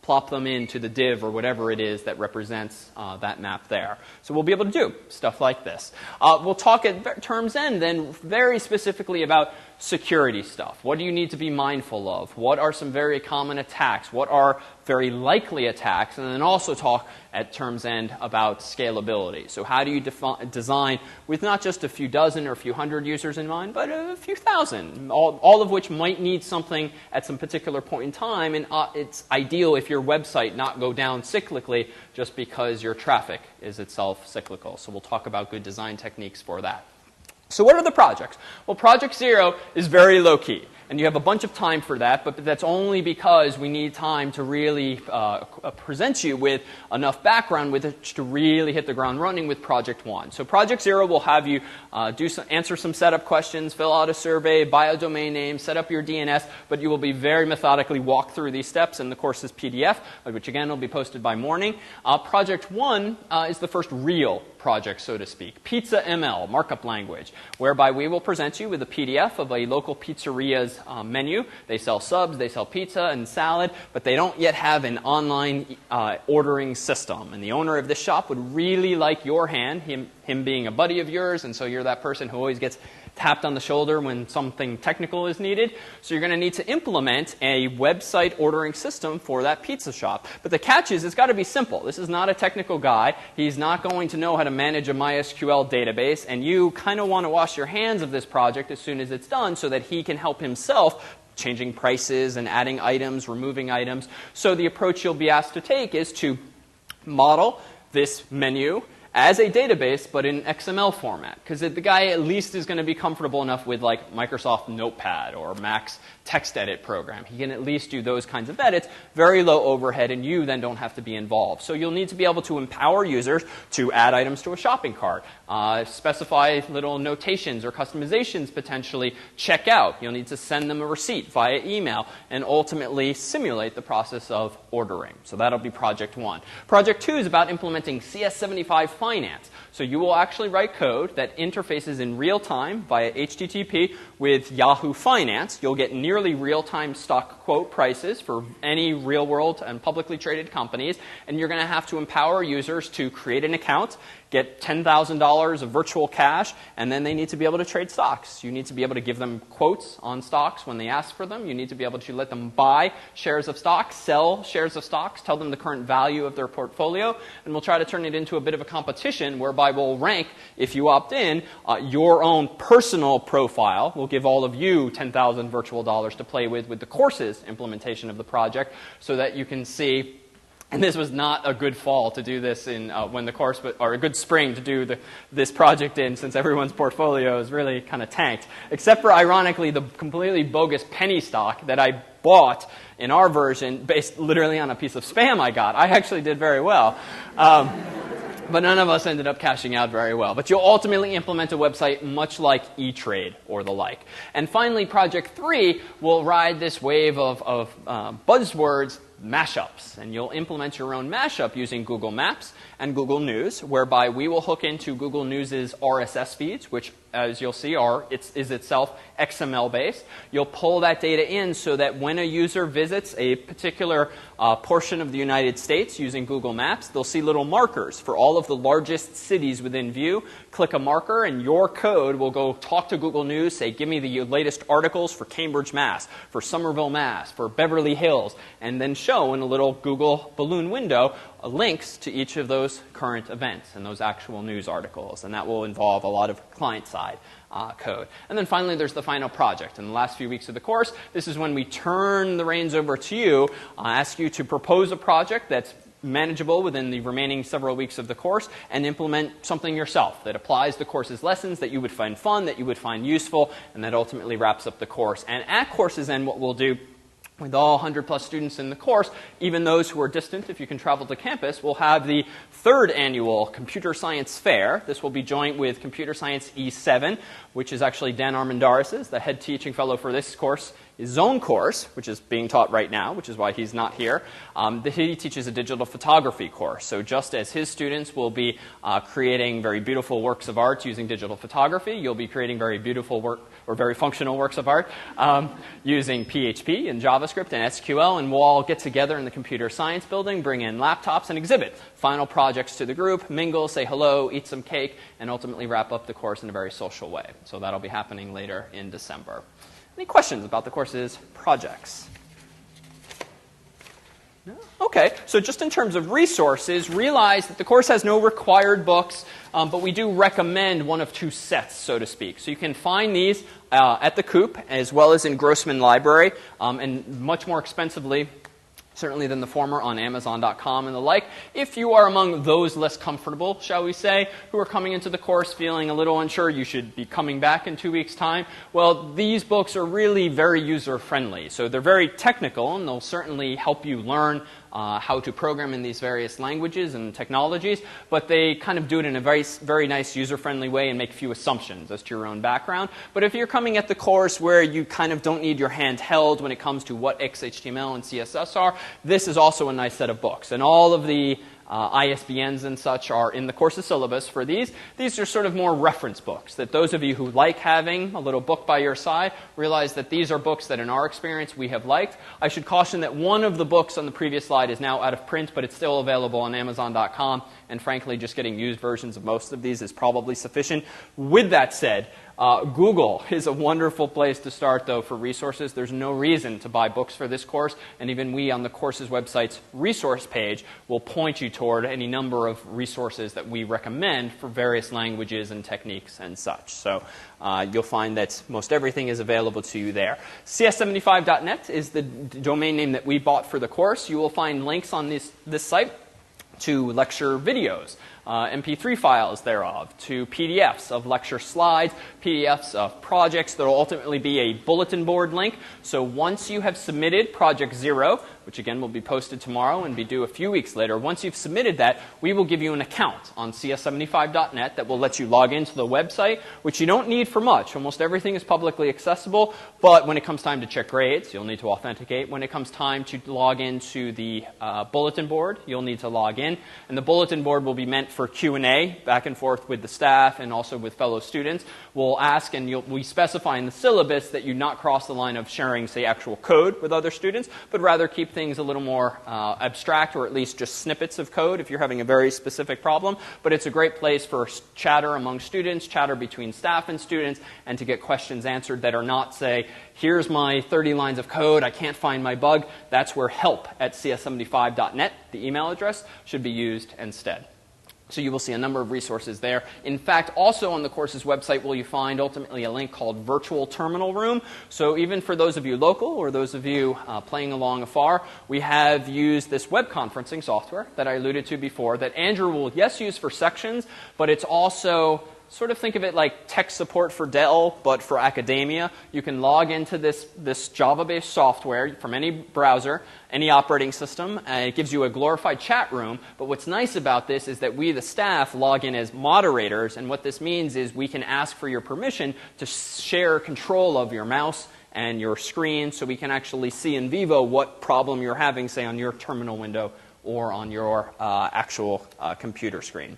plop them into the div or whatever it is that represents that map there. So we'll be able to do stuff like this. We'll talk at term's end then very specifically about security stuff. What do you need to be mindful of? What are some very common attacks? What are very likely attacks? And then also talk at term's end about scalability. So how do you design with not just a few dozen or a few hundred users in mind, but a few thousand, all of which might need something at some particular point in time. And it's ideal if your website not go down cyclically just because your traffic is itself cyclical. So we'll talk about good design techniques for that. So what are the projects? Well, Project 0 is very low-key, and you have a bunch of time for that, but that's only because we need time to really present you with enough background with it to really hit the ground running with Project 1. So Project 0 will have you answer some setup questions, fill out a survey, buy a domain name, set up your DNS, but you will be very methodically walk through these steps in the course's PDF, which again will be posted by morning. Project 1 is the first real project, so to speak. Pizza ML, markup language, whereby we will present you with a PDF of a local pizzeria's menu. They sell subs, they sell pizza and salad, but they don't yet have an online ordering system. And the owner of this shop would really like your hand, him being a buddy of yours, and so you're that person who always gets tapped on the shoulder when something technical is needed. So you're going to need to implement a website ordering system for that pizza shop. But the catch is it's got to be simple. This is not a technical guy. He's not going to know how to manage a MySQL database, and you kind of want to wash your hands of this project as soon as it's done so that he can help himself changing prices and adding items, removing items. So the approach you'll be asked to take is to model this menu as a database, but in XML format. Because the guy at least is going to be comfortable enough with like Microsoft Notepad or Mac's text edit program. He can at least do those kinds of edits, very low overhead, and you then don't have to be involved. So you'll need to be able to empower users to add items to a shopping cart, specify little notations or customizations potentially, check out. You'll need to send them a receipt via email, and ultimately simulate the process of ordering. So that'll be Project 1. Project 2 is about implementing CS75 Finance. So you will actually write code that interfaces in real time via HTTP with Yahoo Finance. You'll get nearly real-time stock quote prices for any real-world and publicly traded companies, and you're going to have to empower users to create an account, get $10,000 of virtual cash, and then they need to be able to trade stocks. You need to be able to give them quotes on stocks when they ask for them. You need to be able to let them buy shares of stocks, sell shares of stocks, tell them the current value of their portfolio, and we'll try to turn it into a bit of a competition whereby we'll rank, if you opt in, your own personal profile. We'll give all of you 10,000 virtual dollars to play with the course's implementation of the project so that you can see. And this was not a good fall to do this in when the course, or a good spring to do this project in, since everyone's portfolio is really kind of tanked. Except for, ironically, the completely bogus penny stock that I bought in our version based literally on a piece of spam I got. I actually did very well. But none of us ended up cashing out very well. But you'll ultimately implement a website much like E-Trade or the like. And finally, Project 3 will ride this wave of buzzwords, mashups. And you'll implement your own mashup using Google Maps and Google News, whereby we will hook into Google News' RSS feeds, which, as you'll see, is itself XML-based. You'll pull that data in so that when a user visits a particular portion of the United States using Google Maps, they'll see little markers for all of the largest cities within view. Click a marker, and your code will go talk to Google News, say, give me the latest articles for Cambridge, Mass., for Somerville, Mass., for Beverly Hills, and then show in a little Google balloon window links to each of those current events and those actual news articles. And that will involve a lot of client-side code. And then finally, there's the final project. In the last few weeks of the course, this is when we turn the reins over to you, ask you to propose a project that's manageable within the remaining several weeks of the course, and implement something yourself that applies the course's lessons that you would find fun, that you would find useful, and that ultimately wraps up the course. And at course's end, what we'll do, with all 100-plus students in the course, even those who are distant, if you can travel to campus, will have the 3rd annual Computer Science Fair. This will be joint with Computer Science E7, which is actually Dan Armendariz', the head teaching fellow for this course. His own course, which is being taught right now, which is why he's not here, he teaches a digital photography course. So just as his students will be creating very beautiful works of art using digital photography, you'll be creating very beautiful work or very functional works of art using PHP and JavaScript and SQL, and we'll all get together in the computer science building, bring in laptops, and exhibit final projects to the group, mingle, say hello, eat some cake, and ultimately wrap up the course in a very social way. So that'll be happening later in December. Any questions about the course's projects? No? Okay, so just in terms of resources, realize that the course has no required books, but we do recommend one of 2 sets, so to speak. So you can find these at the Coop, as well as in Grossman Library, and much more expensively, certainly than the former, on Amazon.com and the like. If you are among those less comfortable, shall we say, who are coming into the course feeling a little unsure, you should be coming back in 2 weeks' time, well, these books are really very user-friendly. So they're very technical, and they'll certainly help you learn how to program in these various languages and technologies, but they kind of do it in a very, very nice user-friendly way and make few assumptions as to your own background. But if you're coming at the course where you kind of don't need your hand held when it comes to what XHTML and CSS are, this is also a nice set of books. And all of the ISBNs and such are in the course's syllabus for these. These are sort of more reference books that those of you who like having a little book by your side realize that these are books that in our experience we have liked. I should caution that one of the books on the previous slide is now out of print, but it's still available on Amazon.com, and frankly just getting used versions of most of these is probably sufficient. With that said, Google is a wonderful place to start, though, for resources. There's no reason to buy books for this course, and even we on the course's website's resource page will point you toward any number of resources that we recommend for various languages and techniques and such. So you'll find that most everything is available to you there. CS75.net is the domain name that we bought for the course. You will find links on this site to lecture videos, MP3 files thereof, to PDFs of lecture slides, PDFs of projects. There will ultimately be a bulletin board link. So once you have submitted Project 0, which again will be posted tomorrow and be due a few weeks later, once you've submitted that, we will give you an account on cs75.net that will let you log into the website, which you don't need for much. Almost everything is publicly accessible, but when it comes time to check grades, you'll need to authenticate. When it comes time to log into the bulletin board, you'll need to log in. And the bulletin board will be meant for Q&A, back and forth with the staff and also with fellow students. We'll ask, and we specify in the syllabus that you not cross the line of sharing, say, actual code with other students, but rather keep things a little more abstract, or at least just snippets of code if you're having a very specific problem. But it's a great place for chatter among students, chatter between staff and students, and to get questions answered that are not, say, here's my 30 lines of code, I can't find my bug. That's where help@cs75.net, the email address, should be used instead. So you will see a number of resources there. In fact, also on the course's website will you find ultimately a link called Virtual Terminal Room. So even for those of you local or those of you playing along afar, we have used this web conferencing software that I alluded to before that Andrew will, yes, use for sections, but it's also sort of think of it like tech support for Dell, but for academia. You can log into this Java-based software from any browser, any operating system. It gives you a glorified chat room. But what's nice about this is that we, the staff, log in as moderators. And what this means is we can ask for your permission to share control of your mouse and your screen so we can actually see in vivo what problem you're having, say, on your terminal window or on your actual computer screen.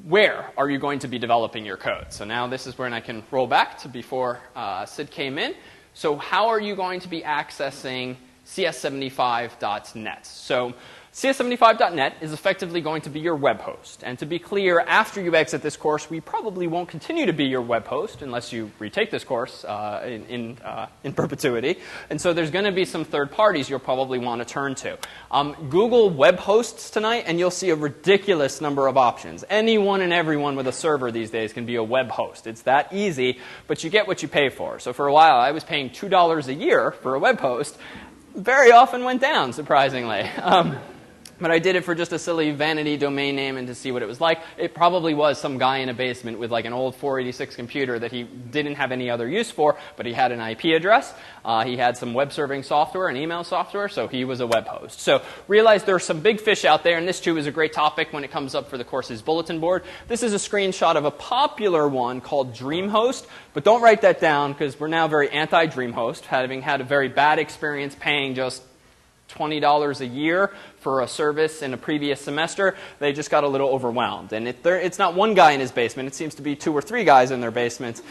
Where are you going to be developing your code? So now this is when I can roll back to before Sid came in. So how are you going to be accessing cs75.net? So cs75.net is effectively going to be your web host. And to be clear, after you exit this course, we probably won't continue to be your web host unless you retake this course in perpetuity. And so there's going to be some third parties you'll probably want to turn to. Google web hosts tonight, and you'll see a ridiculous number of options. Anyone and everyone with a server these days can be a web host. It's that easy, but you get what you pay for. So for a while, I was paying $2 a year for a web host. Very often went down, surprisingly. But I did it for just a silly vanity domain name and to see what it was like. It probably was some guy in a basement with like an old 486 computer that he didn't have any other use for, but he had an IP address. He had some web serving software and email software, so he was a web host. So realize there are some big fish out there, and this too is a great topic when it comes up for the course's bulletin board. This is a screenshot of a popular one called DreamHost, but don't write that down because we're now very anti-DreamHost, having had a very bad experience paying just $20 a year for a service in a previous semester. They just got a little overwhelmed. And it's not one guy in his basement. It seems to be 2 or 3 guys in their basements.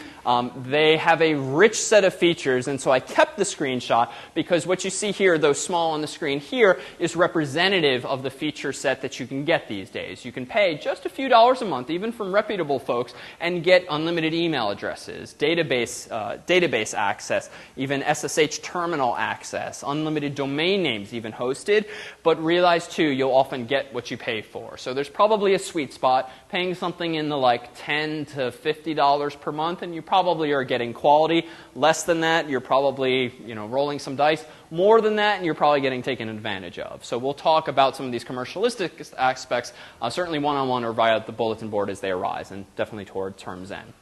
They have a rich set of features, and so I kept the screenshot because what you see here, though small on the screen here, is representative of the feature set that you can get these days. You can pay just a few dollars a month, even from reputable folks, and get unlimited email addresses, database access, even SSH terminal access, unlimited domain names even hosted, but realize too, you'll often get what you pay for. So there's probably a sweet spot, paying something in the like $10 to $50 per month, and you probably are getting quality. Less than that, you're probably rolling some dice. More than that, and you're probably getting taken advantage of. So we'll talk about some of these commercialistic aspects, certainly one-on-one or via the bulletin board as they arise, and definitely toward term's end.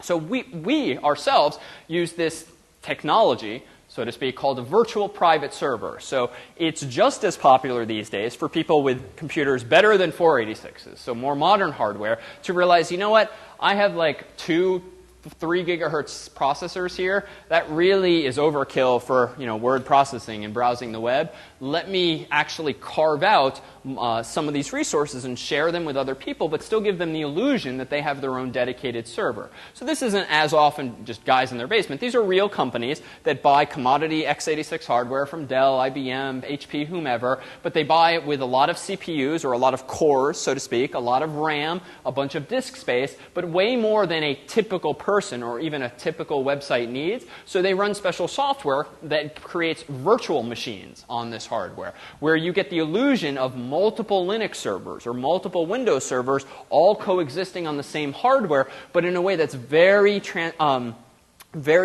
So we ourselves use this technology, so to speak, called a virtual private server. So it's just as popular these days for people with computers better than 486s, so more modern hardware, to realize, you know what, I have like 2, 3 gigahertz processors here. That really is overkill for word processing and browsing the web. Let me actually carve out some of these resources and share them with other people, but still give them the illusion that they have their own dedicated server. So this isn't as often just guys in their basement. These are real companies that buy commodity x86 hardware from Dell, IBM, HP, whomever, but they buy it with a lot of CPUs or a lot of cores, so to speak, a lot of RAM, a bunch of disk space, but way more than a typical person or even a typical website needs. So they run special software that creates virtual machines on this hardware, where you get the illusion of multiple Linux servers or multiple Windows servers all coexisting on the same hardware, but in a way that's very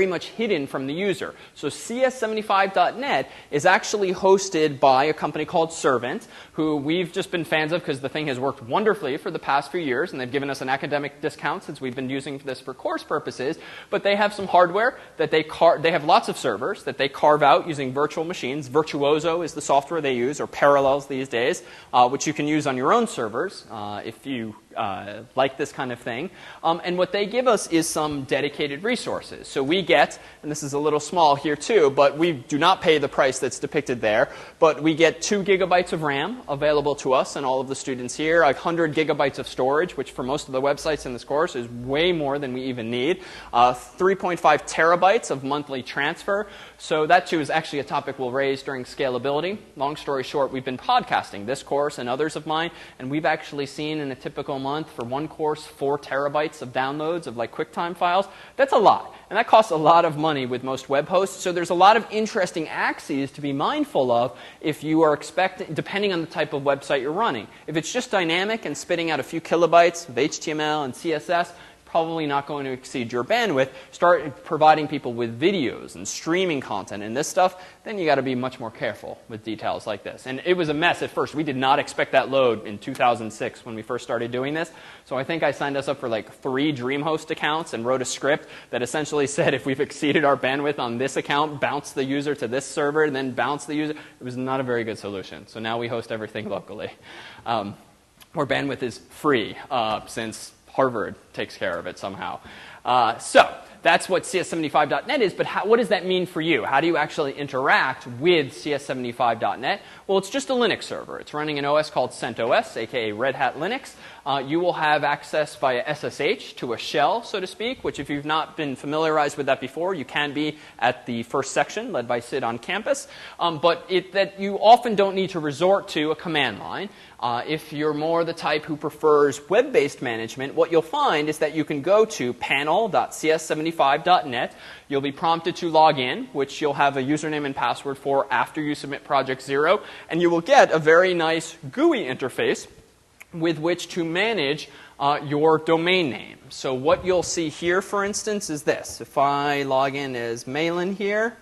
much hidden from the user. So CS75.net is actually hosted by a company called Servant, who we've just been fans of because the thing has worked wonderfully for the past few years, and they've given us an academic discount since we've been using this for course purposes. But they have some hardware that they have lots of servers that they carve out using virtual machines. Virtuoso is the software they use, or Parallels these days, which you can use on your own servers if you like this kind of thing. And what they give us is some dedicated resources. So we get, and this is a little small here too, but we do not pay the price that's depicted there, but we get 2 gigabytes of RAM available to us and all of the students here, 100 gigabytes of storage, which for most of the websites in this course is way more than we even need, 3.5 terabytes of monthly transfer. So that too is actually a topic we'll raise during scalability. Long story short, we've been podcasting this course and others of mine, and we've actually seen in a typical month for one course 4 terabytes of downloads of like QuickTime files. That's a lot, and that costs a lot of money with most web hosts. So there's a lot of interesting axes to be mindful of if you are expecting, depending on the type of website you're running. If it's just dynamic and spitting out a few kilobytes of HTML and CSS, probably not going to exceed your bandwidth. Start providing people with videos and streaming content and this stuff, then you got to be much more careful with details like this. And it was a mess at first. We did not expect that load in 2006 when we first started doing this. So I think I signed us up for like 3 DreamHost accounts and wrote a script that essentially said if we've exceeded our bandwidth on this account, bounce the user to this server, and then bounce the user. It was not a very good solution. So now we host everything locally. Where bandwidth is free since Harvard takes care of it somehow. So that's what CS75.net is, but what does that mean for you? How do you actually interact with CS75.net? Well, it's just a Linux server. It's running an OS called CentOS, aka Red Hat Linux. You will have access via SSH to a shell, so to speak, which if you've not been familiarized with that before, you can be at the first section led by Sid on campus. But that you often don't need to resort to a command line. If you're more the type who prefers web-based management, what you'll find is that you can go to panel.cs75.net. You'll be prompted to log in, which you'll have a username and password for after you submit Project Zero, and you will get a very nice GUI interface with which to manage your domain name. So what you'll see here, for instance, is this. If I log in as Malin here,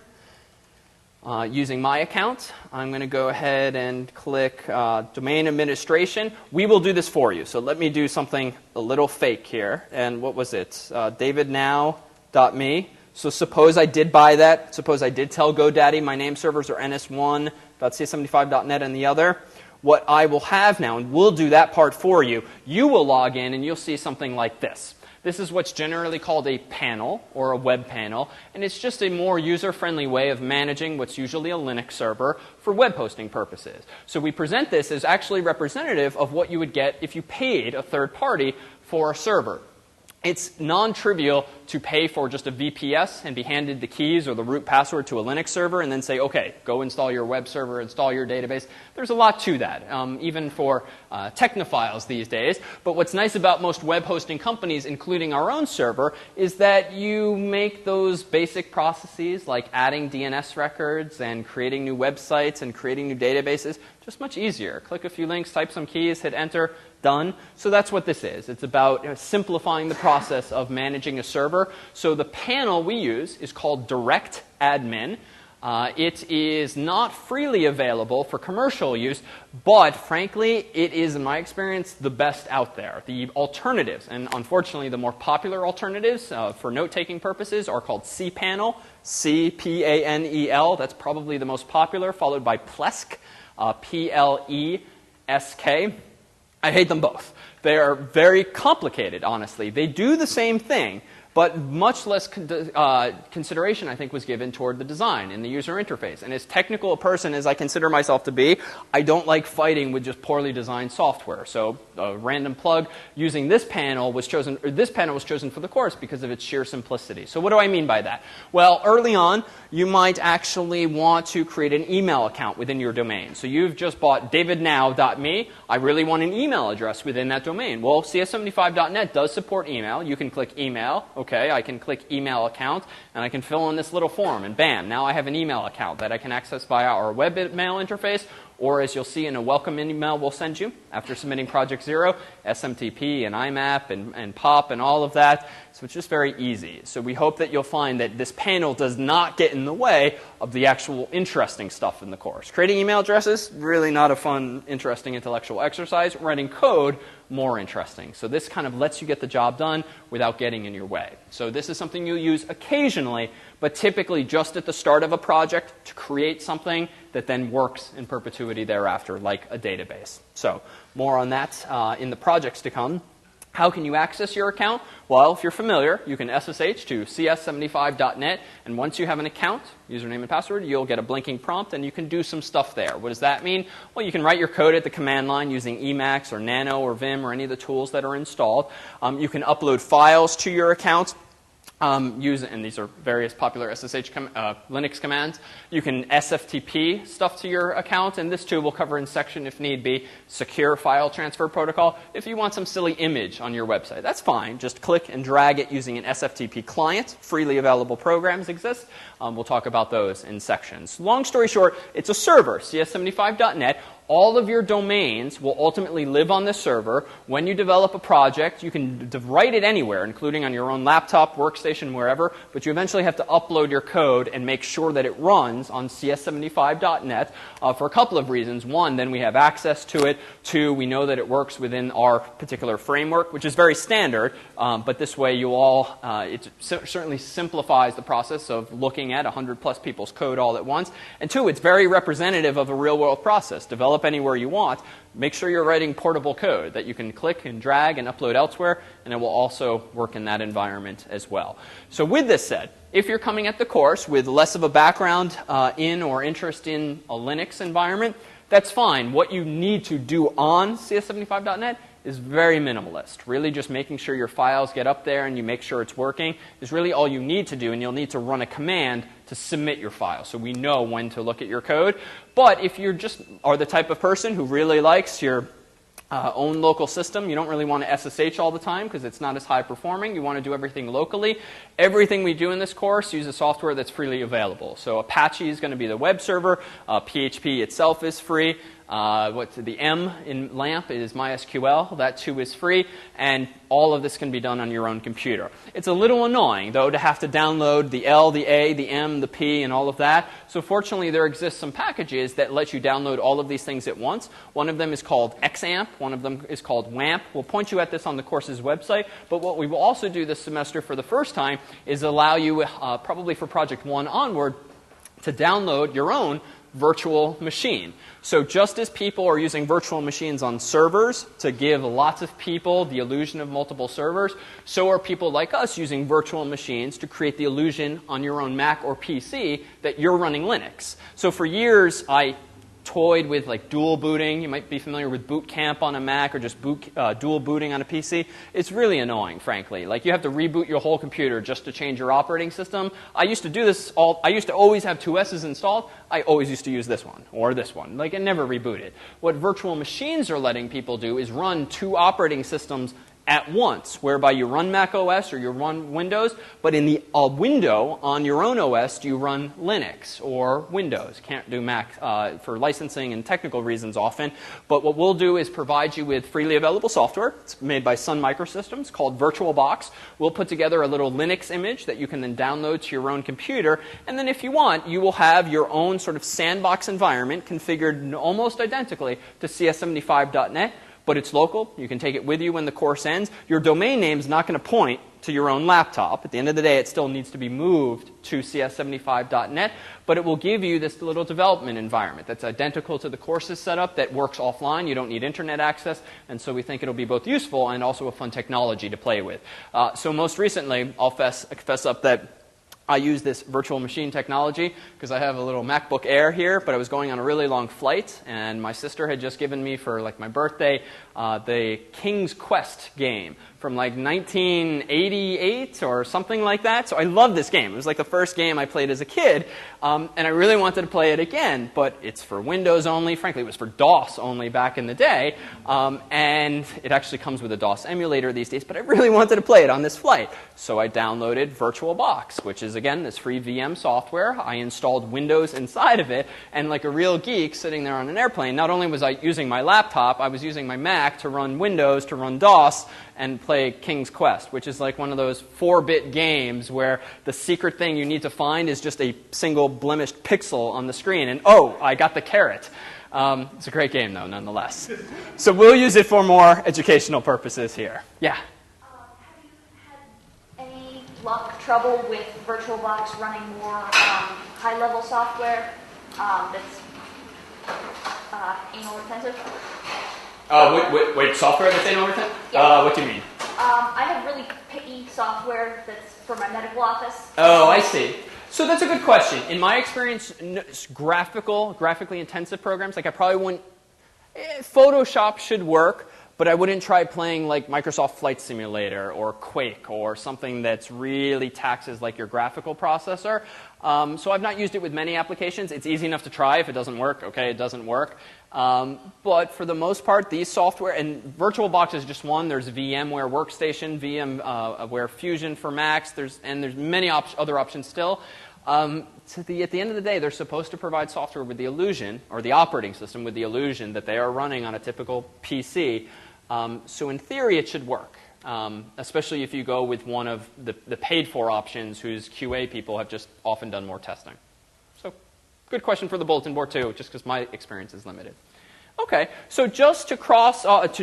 using my account. I'm going to go ahead and click Domain Administration. We will do this for you. So let me do something a little fake here. And what was it? davidnow.me. So suppose I did buy that. Suppose I did tell GoDaddy my name servers are ns1.cs75.net and the other. What I will have now, and we'll do that part for you, you will log in and you'll see something like this. This is what's generally called a panel or a web panel, and it's just a more user-friendly way of managing what's usually a Linux server for web hosting purposes. So we present this as actually representative of what you would get if you paid a third party for a server. It's non-trivial to pay for just a VPS and be handed the keys or the root password to a Linux server and then say, okay, go install your web server, install your database. There's a lot to that, even for technophiles these days. But what's nice about most web hosting companies, including our own server, is that you make those basic processes like adding DNS records and creating new websites and creating new databases just much easier. Click a few links, type some keys, hit enter, done. So that's what this is. It's about simplifying the process of managing a server. So the panel we use is called Direct Admin. It is not freely available for commercial use, but frankly, it is, in my experience, the best out there. The alternatives, and unfortunately the more popular alternatives for note-taking purposes, are called cPanel, C-P-A-N-E-L. That's probably the most popular, followed by Plesk, P-L-E-S-K. I hate them both. They are very complicated, honestly. They do the same thing, but much less consideration, I think, was given toward the design and the user interface. And as technical a person as I consider myself to be, I don't like fighting with just poorly designed software. So a random plug using this panel was chosen, or this panel was chosen for the course because of its sheer simplicity. So what do I mean by that? Well, early on, you might actually want to create an email account within your domain. So you've just bought davidnow.me. I really want an email address within that domain. Well, cs75.net does support email. You can click email. Okay, I can click email account, and I can fill in this little form, and bam, now I have an email account that I can access via our web mail interface, or as you'll see in a welcome email we'll send you after submitting Project Zero, SMTP and IMAP and POP and all of that. So it's just very easy. So we hope that you'll find that this panel does not get in the way of the actual interesting stuff in the course. Creating email addresses, really not a fun, interesting intellectual exercise. Writing code, more interesting. So this kind of lets you get the job done without getting in your way. So this is something you'll use occasionally, but typically just at the start of a project to create something that then works in perpetuity thereafter, like a database. So more on that in the projects to come. How can you access your account? Well, if you're familiar, you can SSH to cs75.net, and once you have an account, username and password, you'll get a blinking prompt, and you can do some stuff there. What does that mean? Well, you can write your code at the command line using Emacs or Nano or Vim or any of the tools that are installed. You can upload files to your account. And these are various popular SSH Linux commands. You can SFTP stuff to your account, and this too we'll cover in section if need be. Secure file transfer protocol. If you want some silly image on your website, that's fine. Just click and drag it using an SFTP client. Freely available programs exist. We'll talk about those in sections. Long story short, it's a server, cs75.net. All of your domains will ultimately live on this server. When you develop a project, you can write it anywhere, including on your own laptop, workstation, wherever, but you eventually have to upload your code and make sure that it runs on cs75.net for a couple of reasons. One, then we have access to it. Two, we know that it works within our particular framework, which is very standard, but this way it certainly simplifies the process of looking at 100+ people's code all at once. And two, it's very representative of a real-world process. Develop anywhere you want. Make sure you're writing portable code that you can click and drag and upload elsewhere, and it will also work in that environment as well. So with this said, if you're coming at the course with less of a background in or interest in a Linux environment, that's fine. What you need to do on cs75.net is very minimalist. Really just making sure your files get up there and you make sure it's working is really all you need to do, and you'll need to run a command to submit your file so we know when to look at your code. But if you just are the type of person who really likes your own local system, you don't really want to SSH all the time because it's not as high performing. You want to do everything locally. Everything we do in this course uses software that's freely available. So Apache is going to be the web server. PHP itself is free. What's the M in LAMP is MySQL. That too is free, and all of this can be done on your own computer. It's a little annoying, though, to have to download the L, the A, the M, the P, and all of that. So fortunately, there exist some packages that let you download all of these things at once. One of them is called XAMPP. One of them is called WAMP. We'll point you at this on the course's website. But what we will also do this semester for the first time is allow you, probably for Project 1 onward, to download your own virtual machine. So just as people are using virtual machines on servers to give lots of people the illusion of multiple servers, so are people like us using virtual machines to create the illusion on your own Mac or PC that you're running Linux. So for years, I toyed with like dual booting. You might be familiar with Boot Camp on a Mac or just dual booting on a PC. It's really annoying, frankly. Like you have to reboot your whole computer just to change your operating system. I used to do this I used to always have two S's installed. I always used to use this one or this one. Like it never rebooted. What virtual machines are letting people do is run two operating systems at once, whereby you run Mac OS or you run Windows, but in the window on your own OS, you run Linux or Windows. Can't do Mac for licensing and technical reasons often, but what we'll do is provide you with freely available software. It's made by Sun Microsystems called VirtualBox. We'll put together a little Linux image that you can then download to your own computer, and then if you want, you will have your own sort of sandbox environment configured almost identically to CS75.net. But it's local. You can take it with you when the course ends. Your domain name is not going to point to your own laptop. At the end of the day, it still needs to be moved to cs75.net, but it will give you this little development environment that's identical to the course's setup that works offline. You don't need internet access, and so we think it'll be both useful and also a fun technology to play with. So most recently, I'll confess up that I use this virtual machine technology because I have a little MacBook Air here, but I was going on a really long flight, and my sister had just given me for like my birthday the King's Quest game from like 1988 or something like that. So I love this game. It was like the first game I played as a kid, and I really wanted to play it again, but it's for Windows only. Frankly, it was for DOS only back in the day, and it actually comes with a DOS emulator these days, but I really wanted to play it on this flight. So I downloaded VirtualBox, which is, again, this free VM software. I installed Windows inside of it, and like a real geek sitting there on an airplane, not only was I using my laptop, I was using my Mac to run Windows, to run DOS, and play King's Quest, which is like one of those 4-bit games where the secret thing you need to find is just a single blemished pixel on the screen, and oh, I got the carrot. It's a great game, though, nonetheless. So we'll use it for more educational purposes here. Yeah? Have you had any luck, trouble with VirtualBox running more high-level software that's anal retentive? Wait, software that's anal retentive? Yeah. What do you mean? I have really picky software that's for my medical office. Oh, I see. So that's a good question. In my experience, graphically intensive programs, like I probably wouldn't, Photoshop should work, but I wouldn't try playing like Microsoft Flight Simulator or Quake or something that's really taxes like your graphical processor. So I've not used it with many applications. It's easy enough to try. If it doesn't work, okay, it doesn't work. But for the most part, these software, and VirtualBox is just one. There's VMware Workstation, VMware Fusion for Macs, there's many other options still. At the end of the day, they're supposed to provide software with the illusion, or the operating system with the illusion that they are running on a typical PC. So in theory, it should work, especially if you go with one of the paid-for options whose QA people have just often done more testing. So good question for the bulletin board, too, just because my experience is limited. Okay, so just to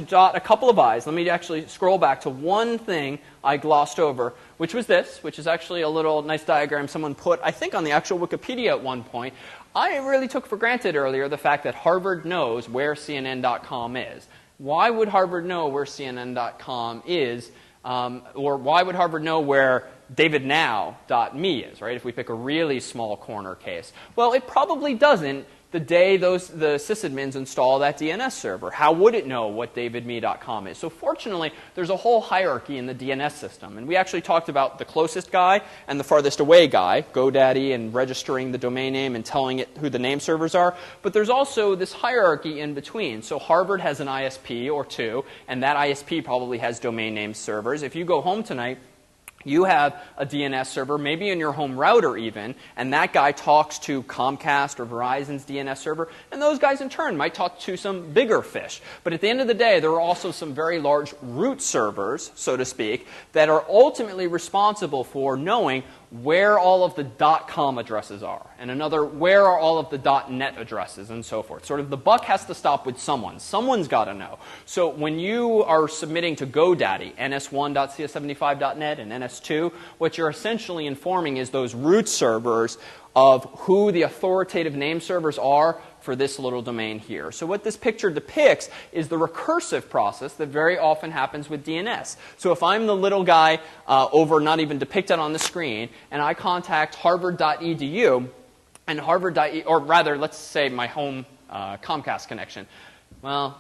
dot a couple of I's, let me actually scroll back to one thing I glossed over, which was this, which is actually a little nice diagram someone put, I think, on the actual Wikipedia at one point. I really took for granted earlier the fact that Harvard knows where CNN.com is. Why would Harvard know where CNN.com is, or why would Harvard know where davidnow.me is, right, if we pick a really small corner case? Well, it probably doesn't the day the sysadmins install that DNS server. How would it know what davidme.com is? So fortunately, there's a whole hierarchy in the DNS system. And we actually talked about the closest guy and the farthest away guy, GoDaddy and registering the domain name and telling it who the name servers are. But there's also this hierarchy in between. So Harvard has an ISP or two, and that ISP probably has domain name servers. If you go home tonight, You have a DNS server, maybe in your home router even, and that guy talks to Comcast or Verizon's DNS server, and those guys in turn might talk to some bigger fish. But at the end of the day, there are also some very large root servers, so to speak, that are ultimately responsible for knowing where all of the .com addresses are, and another, where are all of the .net addresses, and so forth. Sort of the buck has to stop with someone. Someone's got to know. So when you are submitting to GoDaddy, ns1.cs75.net and ns2, what you're essentially informing is those root servers of who the authoritative name servers are for this little domain here. So what this picture depicts is the recursive process that very often happens with DNS. So if I'm the little guy over, not even depicted on the screen, and I contact harvard.edu, and or rather, let's say my home Comcast connection. Well,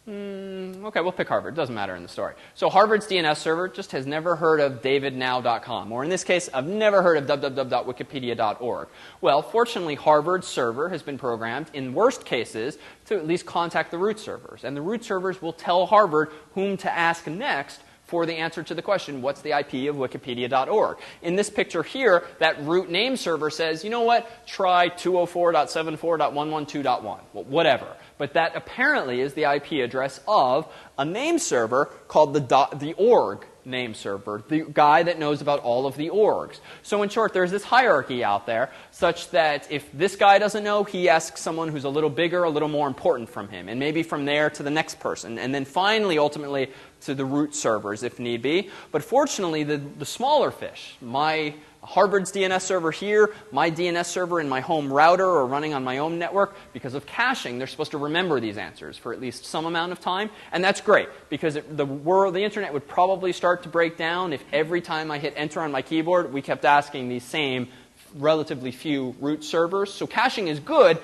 okay, we'll pick Harvard. Doesn't matter in the story. So Harvard's DNS server just has never heard of davidnow.com. Or in this case, I've never heard of www.wikipedia.org. Well, fortunately, Harvard's server has been programmed, in worst cases, to at least contact the root servers. And the root servers will tell Harvard whom to ask next for the answer to the question, what's the IP of wikipedia.org? In this picture here, that root name server says, you know what, try 204.74.112.1. Well, whatever. But that apparently is the IP address of a name server called the org name server, the guy that knows about all of the orgs. So in short, there's this hierarchy out there such that if this guy doesn't know, he asks someone who's a little bigger, a little more important from him, and maybe from there to the next person, and then finally, ultimately, to the root servers if need be. But fortunately, the smaller fish, my Harvard's DNS server here, my DNS server in my home router or running on my own network, because of caching, they're supposed to remember these answers for at least some amount of time. And that's great, because the internet would probably start to break down if every time I hit enter on my keyboard, we kept asking these same relatively few root servers. So caching is good,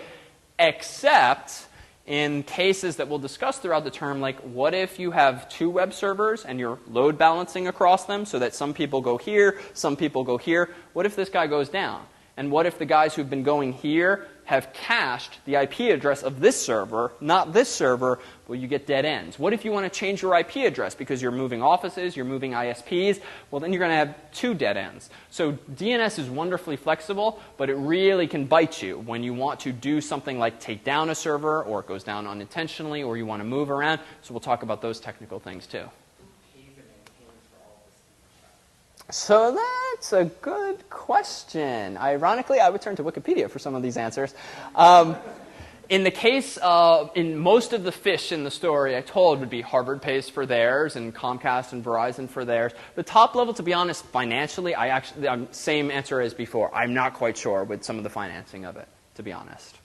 except in cases that we'll discuss throughout the term, like what if you have two web servers and you're load balancing across them so that some people go here, some people go here? What if this guy goes down? And what if the guys who've been going here have cached the IP address of this server, not this server? Well, you get dead ends. What if you want to change your IP address because you're moving offices, you're moving ISPs? Well, then you're going to have two dead ends. So DNS is wonderfully flexible, but it really can bite you when you want to do something like take down a server, or it goes down unintentionally, or you want to move around. So we'll talk about those technical things too. So that's a good question. Ironically, I would turn to Wikipedia for some of these answers. In the case of, in most of the fish in the story I told would be Harvard pays for theirs and Comcast and Verizon for theirs. The top level, to be honest, financially, same answer as before. I'm not quite sure with some of the financing of it, to be honest.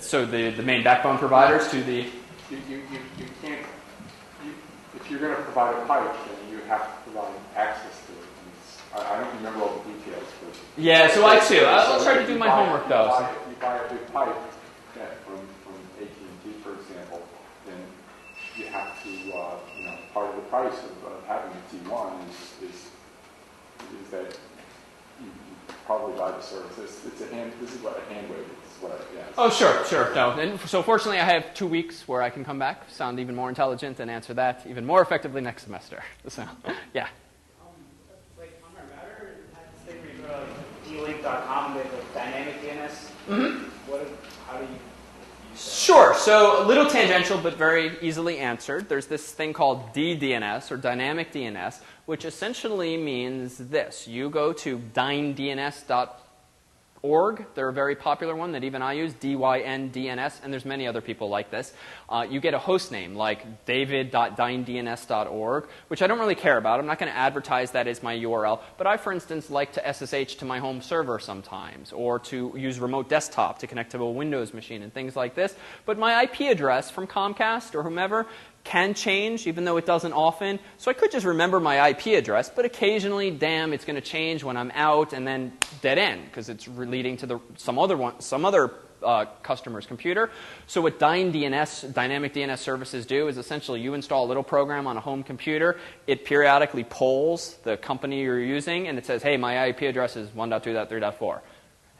So the main backbone providers to the... You can't... If you're going to provide a pipe, then you have to provide access to it. I don't remember all the details. But yeah, so I too. I'll try to do my homework, though. If you buy a big pipe from AT&T, for example, then you have to, part of the price of having a T1 is that you probably buy the service. This is what a hand wave is. Oh, sure. No. And so fortunately, I have 2 weeks where I can come back, sound even more intelligent, and answer that even more effectively next semester. So, yeah. Like on my router, it has this thing where you go to dlink.com with a dynamic DNS. Mm-hmm. How do you use that? Sure. So a little tangential, but very easily answered. There's this thing called DDNS, or dynamic DNS, which essentially means this. You go to dyndns.org. They're a very popular one that even I use, DYNDNS, and there's many other people like this. You get a host name like david.dyndns.org, which I don't really care about. I'm not going to advertise that as my URL, but I, for instance, like to SSH to my home server sometimes, or to use remote desktop to connect to a Windows machine and things like this. But my IP address from Comcast or whomever can change, even though it doesn't often. So I could just remember my IP address, but occasionally, damn, it's going to change when I'm out and then dead end, because it's leading to some other customer's computer. So what dynamic DNS services do is essentially you install a little program on a home computer. It periodically polls the company you're using, and it says, hey, my IP address is 1.2.3.4.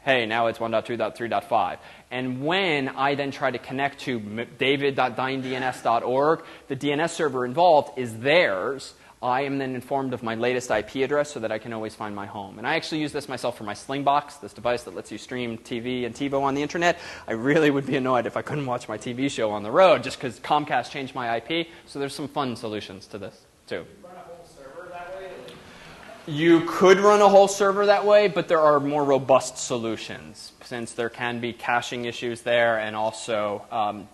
hey, now it's 1.2.3.5. And when I then try to connect to david.dinedns.org, the DNS server involved is theirs. I am then informed of my latest IP address so that I can always find my home. And I actually use this myself for my Slingbox, this device that lets you stream TV and TiVo on the internet. I really would be annoyed if I couldn't watch my TV show on the road just because Comcast changed my IP. So there's some fun solutions to this, too. You could run a whole server that way, but there are more robust solutions since there can be caching issues there, and also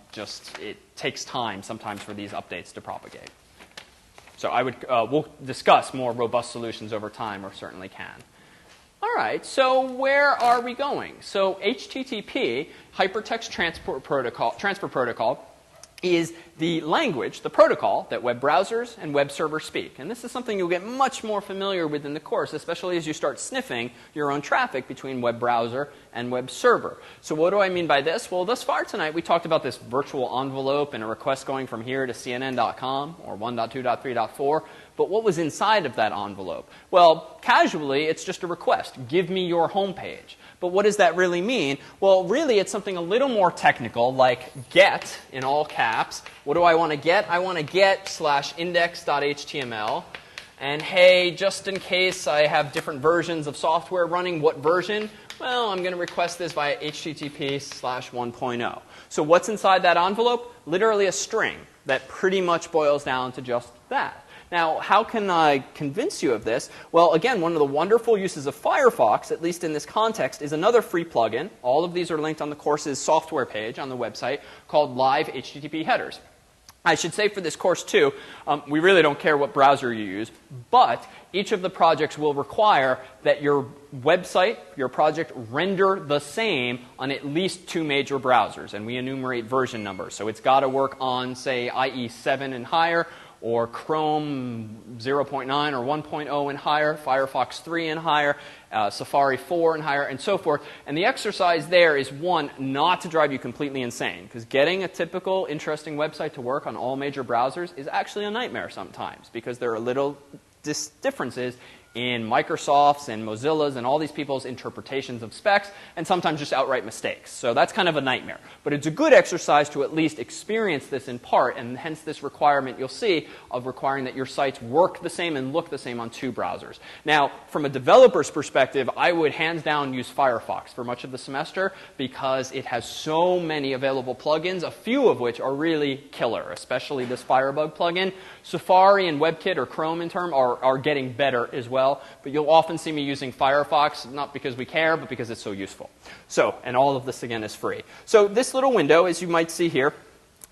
it takes time sometimes for these updates to propagate. So we'll discuss more robust solutions over time, or certainly can. All right, so where are we going? So HTTP, Hypertext Transfer Protocol, is the language, the protocol, that web browsers and web servers speak. And this is something you'll get much more familiar with in the course, especially as you start sniffing your own traffic between web browser and web server. So what do I mean by this? Well, thus far tonight we talked about this virtual envelope and a request going from here to CNN.com or 1.2.3.4. But what was inside of that envelope? Well, casually, it's just a request. Give me your home page. But what does that really mean? Well, really, it's something a little more technical, like get, in all caps. What do I want to get? I want to get /index.html. And hey, just in case I have different versions of software running, what version? Well, I'm going to request this via HTTP/1.0. So what's inside that envelope? Literally a string that pretty much boils down to just that. Now, how can I convince you of this? Well, again, one of the wonderful uses of Firefox, at least in this context, is another free plugin. All of these are linked on the course's software page on the website called Live HTTP Headers. I should say for this course, too, we really don't care what browser you use, but each of the projects will require that your website, your project, render the same on at least 2 major browsers, and we enumerate version numbers. So it's got to work on, say, IE 7 and higher, or Chrome 0.9 or 1.0 and higher, Firefox 3 and higher, Safari 4 and higher, and so forth. And the exercise there is, one, not to drive you completely insane, because getting a typical interesting website to work on all major browsers is actually a nightmare sometimes, because there are little differences in Microsoft's and Mozilla's and all these people's interpretations of specs, and sometimes just outright mistakes. So that's kind of a nightmare. But it's a good exercise to at least experience this in part, and hence this requirement you'll see of requiring that your sites work the same and look the same on 2 browsers. Now, from a developer's perspective, I would hands down use Firefox for much of the semester because it has so many available plugins, a few of which are really killer, especially this Firebug plugin. Safari and WebKit, or Chrome in term, are getting better as well. But you'll often see me using Firefox, not because we care, but because it's so useful. So, and all of this, again, is free. So this little window, as you might see here,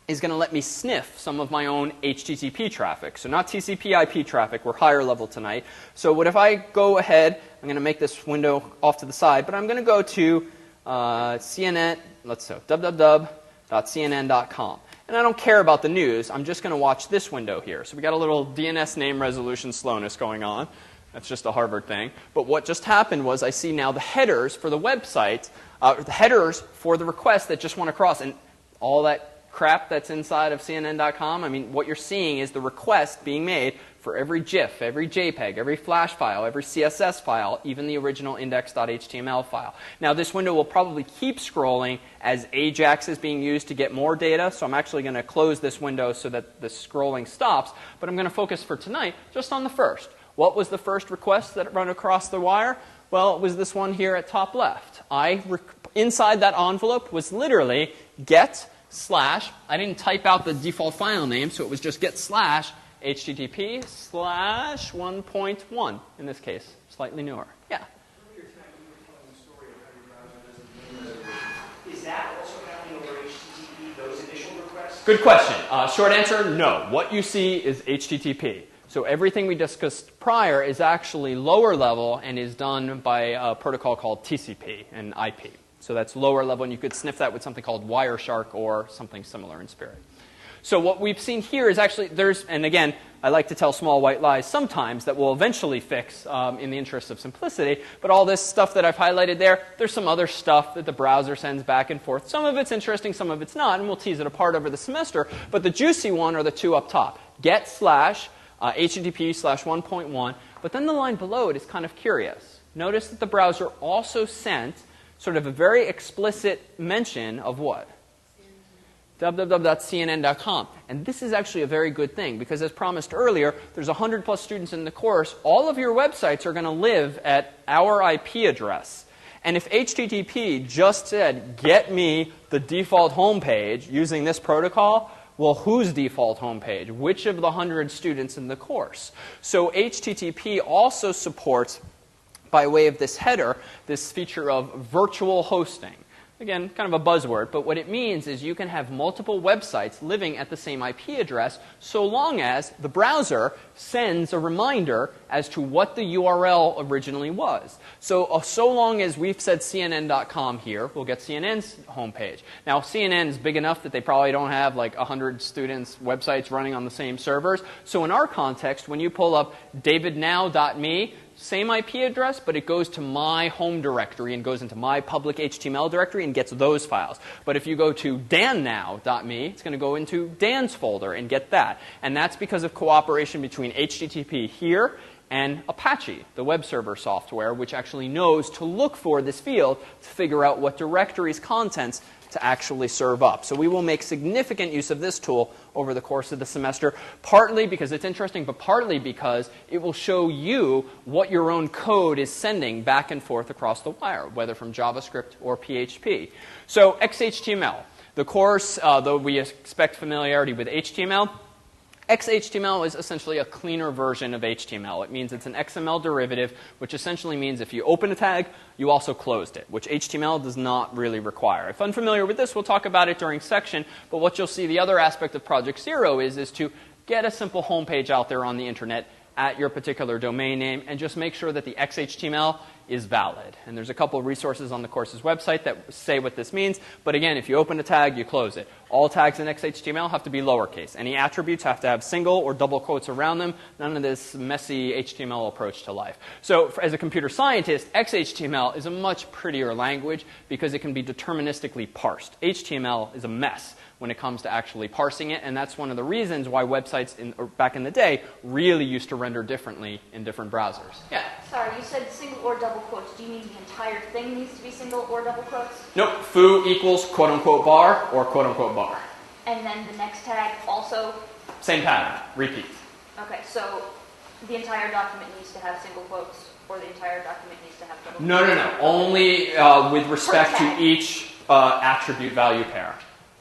is going to let me sniff some of my own HTTP traffic. So not TCP IP traffic. We're higher level tonight. So what if I go ahead, I'm going to make this window off to the side, but I'm going to go to CNN, let's see, www.cnn.com. And I don't care about the news. I'm just going to watch this window here. So we got a little DNS name resolution slowness going on. That's just a Harvard thing. But what just happened was I see now the headers for the website, the headers for the requests that just went across. And all that crap that's inside of CNN.com, I mean, what you're seeing is the request being made for every GIF, every JPEG, every Flash file, every CSS file, even the original index.html file. Now, this window will probably keep scrolling as AJAX is being used to get more data, so I'm actually going to close this window so that the scrolling stops. But I'm going to focus for tonight just on the first. What was the first request that ran across the wire? Well, it was this one here at top left. Inside that envelope was literally get / I didn't type out the default file name, so it was just get / HTTP / 1.1 in this case, slightly newer. Yeah. Is that also happening over HTTP, those initial requests? Good question. Short answer, no. What you see is HTTP. So everything we discussed prior is actually lower level and is done by a protocol called TCP and IP. So that's lower level, and you could sniff that with something called Wireshark or something similar in spirit. So what we've seen here is actually and again, I like to tell small white lies sometimes that we'll eventually fix in the interest of simplicity, but all this stuff that I've highlighted there's some other stuff that the browser sends back and forth. Some of it's interesting, some of it's not, and we'll tease it apart over the semester, but the juicy one are the 2 up top. Get / HTTP / 1.1, but then the line below it is kind of curious. Notice that the browser also sent sort of a very explicit mention of what? www.cnn.com. And this is actually a very good thing because, as promised earlier, there's 100 plus students in the course. All of your websites are going to live at our IP address. And if HTTP just said, get me the default homepage using this protocol, well, whose default homepage? Which of the 100 students in the course? So HTTP also supports, by way of this header, this feature of virtual hosting. Again, kind of a buzzword, but what it means is you can have multiple websites living at the same IP address so long as the browser sends a reminder as to what the URL originally was. So long as we've said CNN.com here, we'll get CNN's homepage. Now, CNN is big enough that they probably don't have like 100 students' websites running on the same servers. So in our context, when you pull up davidnow.me, same IP address, but it goes to my home directory and goes into my public HTML directory and gets those files. But if you go to dannow.me, it's going to go into Dan's folder and get that. And that's because of cooperation between HTTP here and Apache, the web server software, which actually knows to look for this field to figure out what directory's contents to actually serve up. So we will make significant use of this tool over the course of the semester, partly because it's interesting, but partly because it will show you what your own code is sending back and forth across the wire, whether from JavaScript or PHP. So XHTML. The course, though we expect familiarity with HTML, XHTML is essentially a cleaner version of HTML. It means it's an XML derivative, which essentially means if you open a tag, you also closed it, which HTML does not really require. If unfamiliar with this, we'll talk about it during section, but what you'll see the other aspect of Project Zero is to get a simple homepage out there on the internet at your particular domain name and just make sure that the XHTML is valid. And there's a couple of resources on the course's website that say what this means. But again, if you open a tag, you close it. All tags in XHTML have to be lowercase. Any attributes have to have single or double quotes around them. None of this messy HTML approach to life. So as a computer scientist, XHTML is a much prettier language because it can be deterministically parsed. HTML is a mess when it comes to actually parsing it, and that's one of the reasons why websites back in the day really used to render differently in different browsers. Yeah? Sorry, you said single or double quotes. Do you mean the entire thing needs to be single or double quotes? Nope. Foo equals quote-unquote bar or quote-unquote bar. And then the next tag also? Same pattern. Repeat. Okay, so the entire document needs to have single quotes, or the entire document needs to have double quotes? No. Only with respect to each attribute value pair.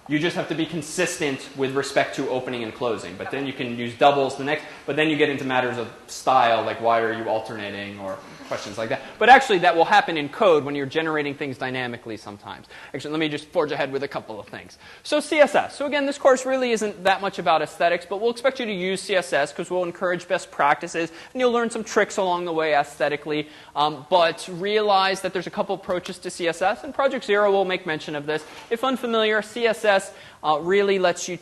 You just have to be consistent with respect to opening and closing. But then you can use doubles the next. But then you get into matters of style, like why are you alternating, or questions like that. But actually, that will happen in code when you're generating things dynamically sometimes. Actually, let me just forge ahead with a couple of things. So CSS. So again, this course really isn't that much about aesthetics, but we'll expect you to use CSS because we'll encourage best practices, and you'll learn some tricks along the way aesthetically. But realize that there's a couple approaches to CSS, and Project Zero will make mention of this. If unfamiliar, CSS really lets you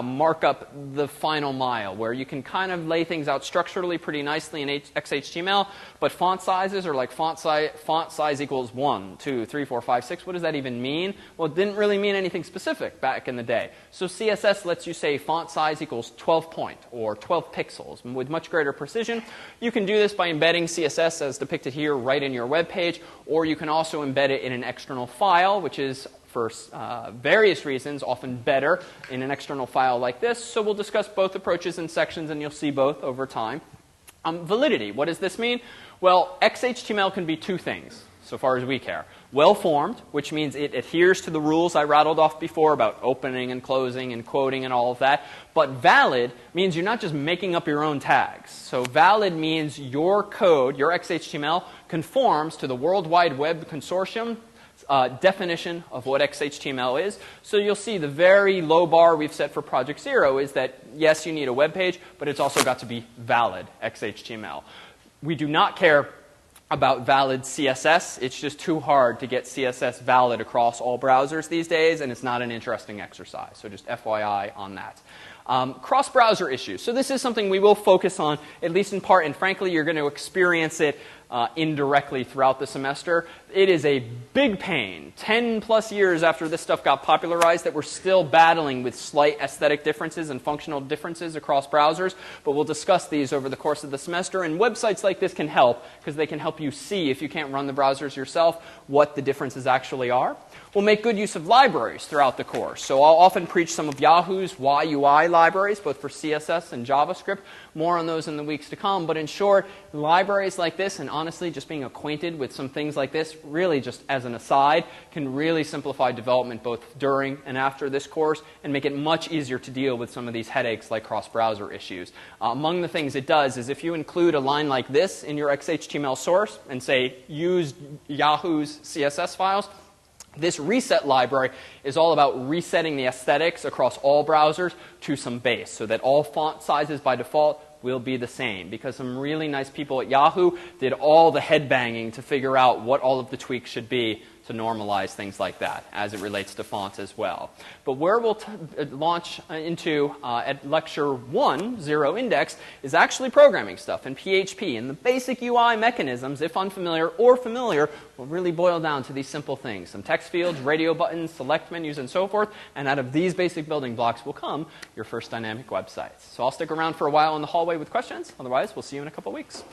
mark up the final mile, where you can kind of lay things out structurally pretty nicely in XHTML, but font sizes are like font size equals 1, 2, 3, 4, 5, 6. What does that even mean? Well, it didn't really mean anything specific back in the day. So CSS lets you say font size equals 12 point or 12 pixels with much greater precision. You can do this by embedding CSS as depicted here right in your web page, or you can also embed it in an external file, which is for various reasons, often better in an external file like this. So we'll discuss both approaches in sections, and you'll see both over time. Validity. What does this mean? Well, XHTML can be two things, so far as we care. Well-formed, which means it adheres to the rules I rattled off before about opening and closing and quoting and all of that. But valid means you're not just making up your own tags. So valid means your code, your XHTML, conforms to the World Wide Web Consortium definition of what XHTML is. So you'll see the very low bar we've set for Project Zero is that, yes, you need a web page, but it's also got to be valid XHTML. We do not care about valid CSS. It's just too hard to get CSS valid across all browsers these days, and it's not an interesting exercise. So just FYI on that. Cross-browser issues. So this is something we will focus on, at least in part, and frankly, you're going to experience it indirectly throughout the semester. It is a big pain, 10 plus years after this stuff got popularized, that we're still battling with slight aesthetic differences and functional differences across browsers, but we'll discuss these over the course of the semester, and websites like this can help because they can help you see, if you can't run the browsers yourself, what the differences actually are. We'll make good use of libraries throughout the course. So I'll often preach some of Yahoo's YUI libraries, both for CSS and JavaScript. More on those in the weeks to come. But in short, libraries like this, and honestly, just being acquainted with some things like this, really just as an aside, can really simplify development both during and after this course and make it much easier to deal with some of these headaches like cross-browser issues. Among the things it does is if you include a line like this in your XHTML source and say, use Yahoo's CSS files, this reset library is all about resetting the aesthetics across all browsers to some base so that all font sizes by default will be the same, because some really nice people at Yahoo did all the headbanging to figure out what all of the tweaks should be to normalize things like that as it relates to fonts as well. But where we'll launch into at Lecture 1, Zero Index, is actually programming stuff in PHP. And the basic UI mechanisms, if unfamiliar or familiar, will really boil down to these simple things. Some text fields, radio buttons, select menus, and so forth. And out of these basic building blocks will come your first dynamic websites. So I'll stick around for a while in the hallway with questions. Otherwise, we'll see you in a couple weeks.